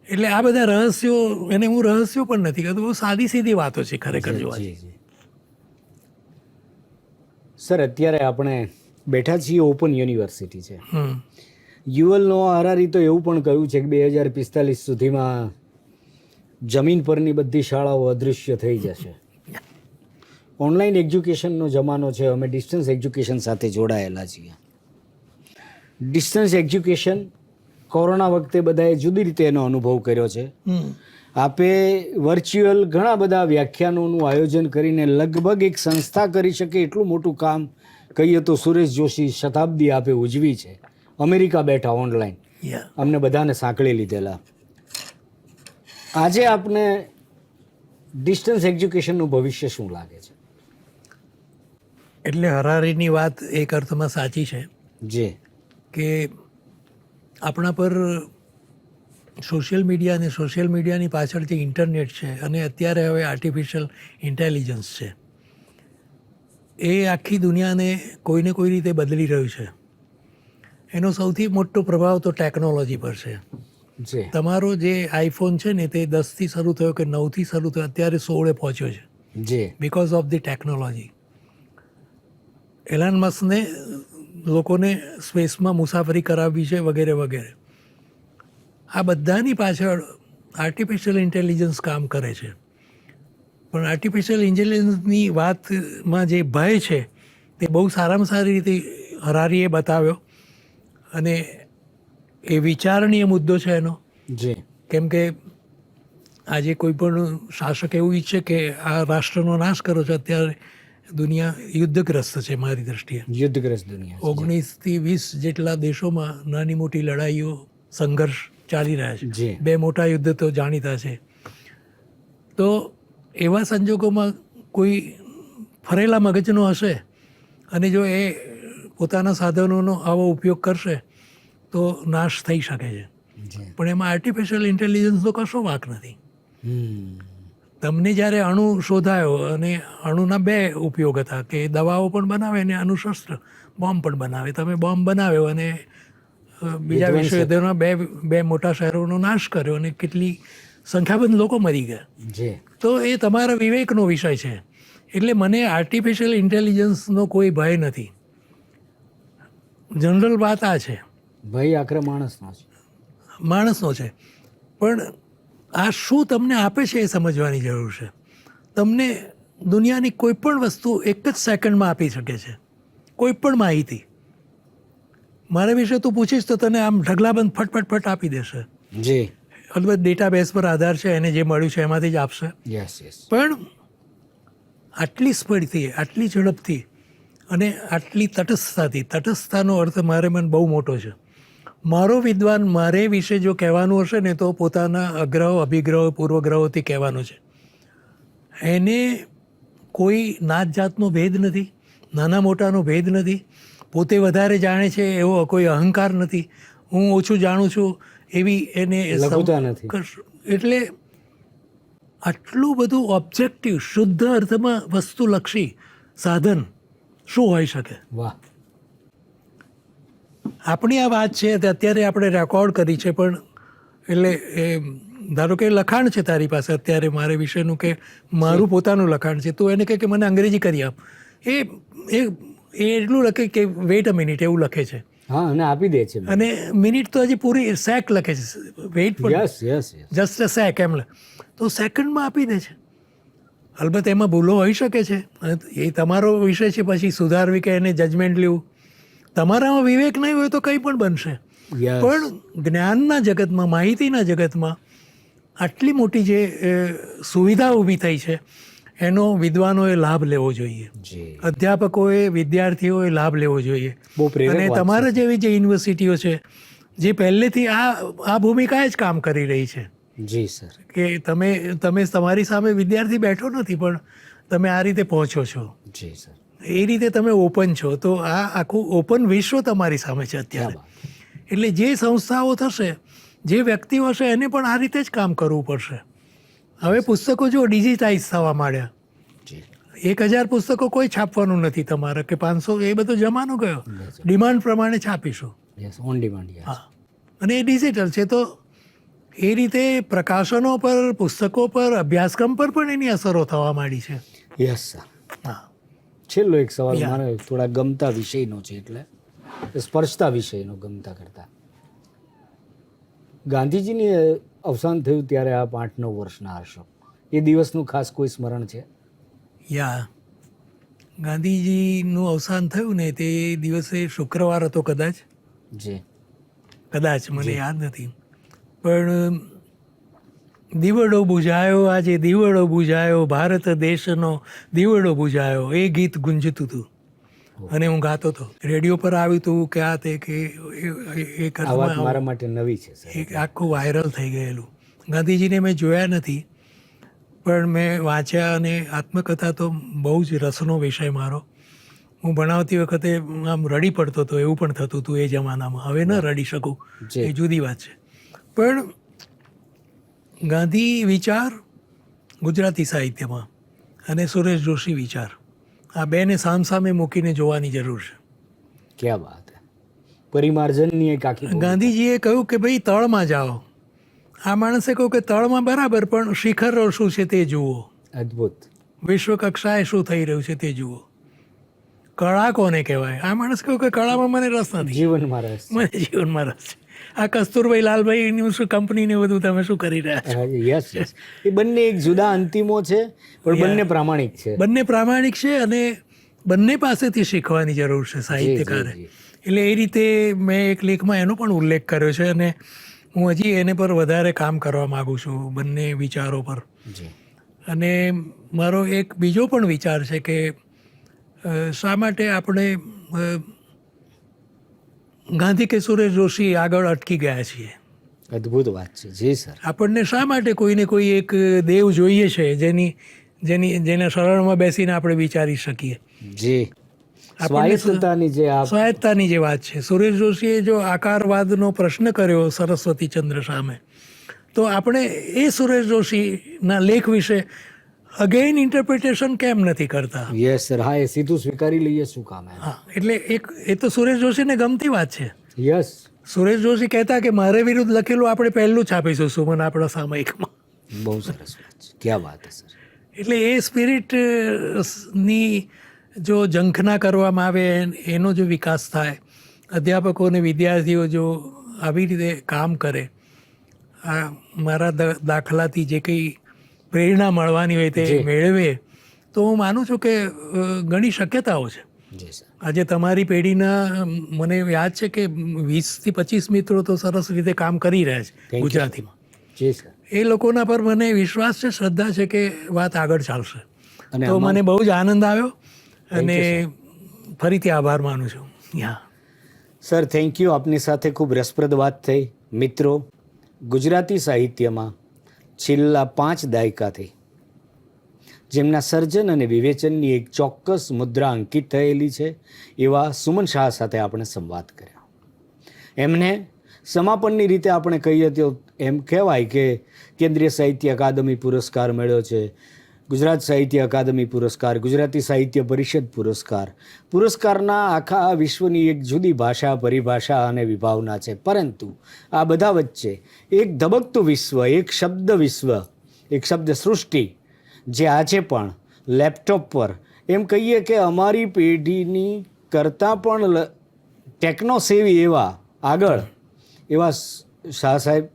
એટલે આ બધા રહસ્યો, એને હું રહસ્યો પણ નથી કહેતો, બહુ સાદી સીધી વાતો છે ખરેખર જોવા જઈએ. સર, અત્યારે આપણે બેઠા છીએ ઓપન યુનિવર્સિટી છે. યુવલ નોઆ હરારી તો એવું પણ કહ્યું છે કે 2045 સુધીમાં જમીન પરની બધી શાળાઓ અદૃશ્ય થઈ જશે. ઓનલાઈન એજ્યુકેશનનો જમાનો છે, અમે ડિસ્ટન્સ એજ્યુકેશન સાથે જોડાયેલા છીએ. ડિસ્ટન્સ એજ્યુકેશન કોરોના વખતે બધાએ જુદી રીતે એનો અનુભવ કર્યો છે. આપે વર્ચ્યુઅલ ઘણા બધા વ્યાખ્યાનોનું આયોજન કરીને લગભગ એક સંસ્થા કરી શકે એટલું મોટું કામ કહીએ તો સુરેશ જોશી શતાબ્દી આપે ઉજવી છે. અમેરિકા બેઠા ઓનલાઈન અમને બધાને સાંકળી લીધેલા. આજે આપને ડિસ્ટન્સ એજ્યુકેશનનું ભવિષ્ય શું લાગે છે? એટલે હરારીની વાત એક અર્થમાં સાચી છે જે કે આપણા પર સોશિયલ મીડિયા અને સોશિયલ મીડિયાની પાછળ જે ઇન્ટરનેટ છે અને અત્યારે હવે આર્ટિફિશિયલ ઇન્ટેલિજન્સ છે, એ આખી દુનિયાને કોઈને કોઈ રીતે બદલી રહ્યું છે. એનો સૌથી મોટો પ્રભાવ તો ટેકનોલોજી પર છે. જે તમારો જે આઈફોન છે ને તે 10થી શરૂ થયો કે 9થી શરૂ થયો, અત્યારે 16 પહોંચ્યો છે જે બિકોઝ ઓફ ધી ટેકનોલોજી. એલાન મસ્કને લોકોને સ્પેસમાં મુસાફરી કરાવવી છે વગેરે વગેરે. આ બધાની પાછળ આર્ટિફિશિયલ ઇન્ટેલિજન્સ કામ કરે છે. પણ આર્ટિફિશિયલ ઇન્ટેલિજન્સની વાતમાં જે ભય છે તે બહુ સારામાં સારી રીતે હરારીએ બતાવ્યો અને એ વિચારણીય મુદ્દો છે એનો. જે કેમ કે આજે કોઈ પણ શાસક એવું ઈચ્છે કે આ રાષ્ટ્રનો નાશ કરો છો. અત્યારે દુનિયા યુદ્ધગ્રસ્ત છે મારી દૃષ્ટિએ. યુદ્ધગ્રસ્ત દુનિયા છે. 19થી 20 જેટલા દેશોમાં નાની મોટી લડાઈઓ, સંઘર્ષ ચાલી રહ્યા છે. જી. 2 મોટા યુદ્ધ તો જાણીતા છે. તો એવા સંજોગોમાં કોઈ ફરેલા મગજનો હશે અને જો એ પોતાના સાધનોનો આવો ઉપયોગ કરશે તો નાશ થઈ શકે છે. જે પણ એમાં આર્ટિફિશિયલ ઇન્ટેલિજન્સનો કશો વાંક નથી. હમ તમને જ્યારે અણુ શોધાયો અને અણુના 2 ઉપયોગ હતા કે દવાઓ પણ બનાવે અને અણુશસ્ત્ર બોમ્બ પણ બનાવે. તમે બોમ્બ બનાવ્યો અને બીજા વિશ્વયુદ્ધના બે મોટા શહેરોનો નાશ કર્યો અને કેટલી સંખ્યાબંધ લોકો મરી ગયા. જે તો એ તમારા વિવેકનો વિષય છે. એટલે મને આર્ટિફિશિયલ ઇન્ટેલિજન્સનો કોઈ ભય નથી. જનરલ વાત આ છે, ભય આખરે માણસનો છે. માણસનો છે. પણ આ શું તમને આપે છે એ સમજવાની જરૂર છે. તમને દુનિયાની કોઈ પણ વસ્તુ એક જ સેકન્ડમાં આપી શકે છે. કોઈ પણ માહિતી મારા વિશે તું પૂછીશ તો તને આમ ઢગલાબંધ ફટ આપી દેશે. જે અલબત્ત ડેટાબેઝ પર આધાર છે, એને જે મળ્યું છે એમાંથી જ આપશે. યસ યસ પણ આટલી સ્પીડથી, આટલી ઝડપથી અને આટલી તટસ્થતાથી, તટસ્થતાનો અર્થ મારે મને બહુ મોટો છે. મારો વિદ્વાન મારે વિશે જો કહેવાનું હશે ને તો પોતાના અગ્રહો, અભિગ્રહો, પૂર્વગ્રહોથી કહેવાનું છે. એને કોઈ નાત જાતનો ભેદ નથી, નાના મોટાનો ભેદ નથી, પોતે વધારે જાણે છે એવો કોઈ અહંકાર નથી, હું ઓછું જાણું છું એવી એને લઘુતા નથી. એટલે આટલું બધું ઓબ્જેક્ટિવ, શુદ્ધ અર્થમાં વસ્તુલક્ષી સાધન શું હોઈ શકે? વાહ. આપણી આ વાત છે તે અત્યારે આપણે રેકોર્ડ કરી છે, પણ એટલે એ ધારો કે લખાણ છે તારી પાસે અત્યારે મારે વિશેનું કે મારું પોતાનું લખાણ છે, તું એને કહે કે મને અંગ્રેજી કરી આપ, એ એ એ એટલું લખે કે વેઇટ અ મિનિટ એવું લખે છે. હા, અને આપી દે છે. અને મિનિટ તો હજી પૂરી સેક લખે છે, વેઇટ પણ yes yes yes just a sec એમ તો સેકન્ડમાં આપી દે છે. અલબત્ત એમાં ભૂલો હોઈ શકે છે, એ તમારો વિષય છે પછી સુધારવી કે એને જજમેન્ટ લેવું. તમારામાં વિવેક નહીં હોય તો કંઈ પણ બનશે. યસ પણ જ્ઞાનના જગતમાં, માહિતીના જગતમાં આટલી મોટી જે સુવિધા ઊભી થઈ છે એનો વિદ્વાનોએ લાભ લેવો જોઈએ. જી અધ્યાપકોએ, વિદ્યાર્થીઓએ લાભ લેવો જોઈએ. બહુ પ્રેરક અને વાત તમારા જેવી જે યુનિવર્સિટીઓ છે જે પહેલેથી આ ભૂમિકાએ જ કામ કરી રહી છે જી સર. કે તમે તમારી સામે વિદ્યાર્થી બેઠો નથી પણ તમે આ રીતે પહોંચો છો, જી સર. એ રીતે તમે ઓપન છો. તો આ આખું ઓપન વિશ્વ તમારી સામે છે અત્યારે. એટલે જે સંસ્થાઓ થશે, જે વ્યક્તિઓ હશે એને પણ આ રીતે જ કામ કરવું પડશે. હવે પુસ્તકો જો ડિજિટાઇઝ થવા માંડ્યા, જી 1000 પુસ્તકો કોઈ છાપવાનું નથી તમારે કે 500, એ બધો જમાનો ગયો. ડિમાન્ડ પ્રમાણે છાપીશું. Yes, on demand. હા, અને એ ડિજિટલ છે તો એ રીતે પ્રકાશનો પર, પુસ્તકો પર, અભ્યાસક્રમ પર પણ એની અસરો થવા માંડી છે. Yes sir. હા, છેલ્લો એક સવાલ યા. મારે થોડા ગમતા વિષયનો છે, એટલે સ્પર્શતા વિષયનો ગમતા કરતા. ગાંધીજીની અવસાન થયું ત્યારે આપ 8-9 વર્ષના હશો. એ દિવસનું ખાસ કોઈ સ્મરણ છે? યા ગાંધીજીનું અવસાન થયું ને તે દિવસે શુક્રવાર હતો કદાચ, જી મને યાદ નથી. પણ દીવડો બુઝાયો, આજે દીવડો બુઝાયો, ભારત દેશનો દીવડો બુઝાયો, એ ગીત ગુંજતું હતું અને હું ગાતો હતો. રેડિયો પર આવ્યું હતું કે આ તે કે એક આ વાત મારા માટે નવી છે સર. એક આખું વાયરલ થઈ ગયેલું. ગાંધીજીને મેં જોયા નથી પણ મેં વાંચ્યા અને આત્મકથા તો બહુ જ રસનો વિષય મારો. હું ભણાવતી વખતે આમ રડી પડતો હતો, એવું પણ થતું હતું એ જમાનામાં. હવે ન રડી શકું, એ જુદી વાત છે. પણ ગાંધી વિચાર ગુજરાતી સાહિત્યમાં અને સુરેશ જોશી વિચાર, આ બેને સામસામે મૂકીને જોવાની જરૂર છે. ક્યાં વાત હે. પરિમાર્જનની એક આખી ગાંધીજીએ કહ્યું કે ભાઈ તળમાં જાઓ. આ માણસે કહ્યું કે તળમાં બરાબર, પણ શિખર શું છે તે જુઓ, અદ્ભુત. વિશ્વ કક્ષાએ શું થઈ રહ્યું છે તે જુઓ. કળા કોને કહેવાય? આ માણસ કહ્યું કે કળામાં મને રસ નથી, જીવનમાં રસ. મને જીવનમાં રસ છે. આ કસ્તુરભાઈ લાલભાઈની શું કંપનીને બધું તમે શું કરી રહ્યા છો? Yes yes. એ બંને એક જુદા અંતિમો છે, પણ બંને પ્રામાણિક છે. બંને પ્રામાણિક છે અને બંને પાસેથી શીખવાની જરૂર છે સાહિત્યકારે. એટલે એ રીતે મેં એક લેખમાં એનો પણ ઉલ્લેખ કર્યો છે અને હું હજી એને પર વધારે કામ કરવા માગું છું, બંને વિચારો પર. અને મારો એક બીજો પણ વિચાર છે કે શા માટે આપણે ગાંધી કે સુરેશ જોશી આગળ અટકી ગયા છીએ? અદ્ભુત વાત છે. જી સર. આપણને શા માટે કોઈને કોઈ એક દેવ જોઈએ છે જેના શરણમાં બેસીને આપણે વિચારી શકીએ? જી. સ્વાયત્તાની જે વાત છે. સુરેશ જોશીએ જો આકારવાદનો પ્રશ્ન કર્યો સરસ્વતીચંદ્ર સામે, તો આપણે એ સુરેશ જોશીના લેખ વિશે અગેઇન ઇન્ટરપ્રિટેશન કેમ નથી કરતા? Yes sir. હા, એ સીધું સ્વીકારી લઈએ શું કામ. હા, એટલે એ તો સુરેશ જોશીને ગમતી વાત છે. યસ. સુરેશ જોશી કહેતા કે મારે વિરુદ્ધ લખેલું આપણે પહેલું છાપીશું સુમન આપણા સામયિકમાં. બહુ સરસ વાત છે. ક્યાં વાત છે સર. એટલે એ સ્પિરિટની જો ઝંખના કરવામાં આવે, એનો જો વિકાસ થાય, અધ્યાપકો અને વિદ્યાર્થીઓ જો આવી રીતે કામ કરે, આ મારા દાખલાથી જે કંઈ પ્રેરણા મળવાની હોય તે મેળવે, તો હું માનું છું કે ઘણી શક્યતાઓ છે. આજે તમારી પેઢીના મને યાદ છે કે 20 થી 25 મિત્રો તો સરસ રીતે કામ કરી રહ્યા છે ગુજરાતીમાં. એ લોકોના પર મને વિશ્વાસ છે, શ્રદ્ધા છે કે વાત આગળ ચાલશે. તો મને બહુ જ આનંદ આવ્યો અને ફરીથી આભાર માનું છું. Sir, thank you. આપની સાથે ખૂબ રસપ્રદ વાત થઈ. મિત્રો, ગુજરાતી સાહિત્યમાં છેલ્લા 5 દાયકાથી જેમના સર્જન અને વિવેચનની એક ચોક્કસ મુદ્રા અંકિત થયેલી છે, એવા સુમન શાહ સાથે આપણે સંવાદ કર્યો. એમને સમાપનની રીતે આપણે કહીએ તો એમ કહેવાય કે કેન્દ્રીય સાહિત્ય અકાદમી પુરસ્કાર મળ્યો છે, ગુજરાત સાહિત્ય અકાદમી પુરસ્કાર, ગુજરાતી સાહિત્ય પરિષદ પુરસ્કાર. પુરસ્કારના આખા વિશ્વની એક જુદી ભાષા, પરિભાષા અને વિભાવના છે. પરંતુ આ બધા વચ્ચે એક ધબકતું વિશ્વ, એક શબ્દ વિશ્વ, એક શબ્દ સૃષ્ટિ, જે આજે પણ લેપટોપ પર એમ કહીએ કે અમારી પેઢીની કરતાં પણ ટેકનોસેવી એવા આગળ એવા શાહ સાહેબ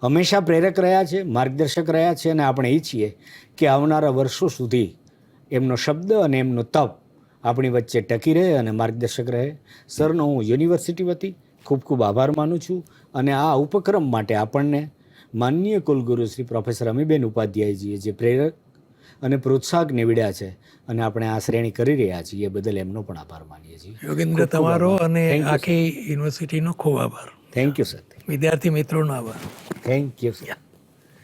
હંમેશા પ્રેરક રહ્યા છે, માર્ગદર્શક રહ્યા છે. અને આપણે ઈચ્છીએ કે આવનારા વર્ષો સુધી એમનો શબ્દ અને એમનો તપ આપણી વચ્ચે ટકી રહે અને માર્ગદર્શક રહે. સરનો હું યુનિવર્સિટી વતી ખૂબ ખૂબ આભાર માનું છું. અને આ ઉપક્રમ માટે આપણને માનનીય કુલગુરુ શ્રી પ્રોફેસર અમીબેન ઉપાધ્યાયજીએ જે પ્રેરક અને પ્રોત્સાહક નીવડ્યા છે અને આપણે આ શ્રેણી કરી રહ્યા છીએ, એ બદલ એમનો પણ આભાર માનીએ છીએ. યોગેન્દ્ર, તમારો અને આખી યુનિવર્સિટીનો ખૂબ આભાર. Thank you sir. વિદ્યાર્થી મિત્રોનો આભાર. Thank you sir.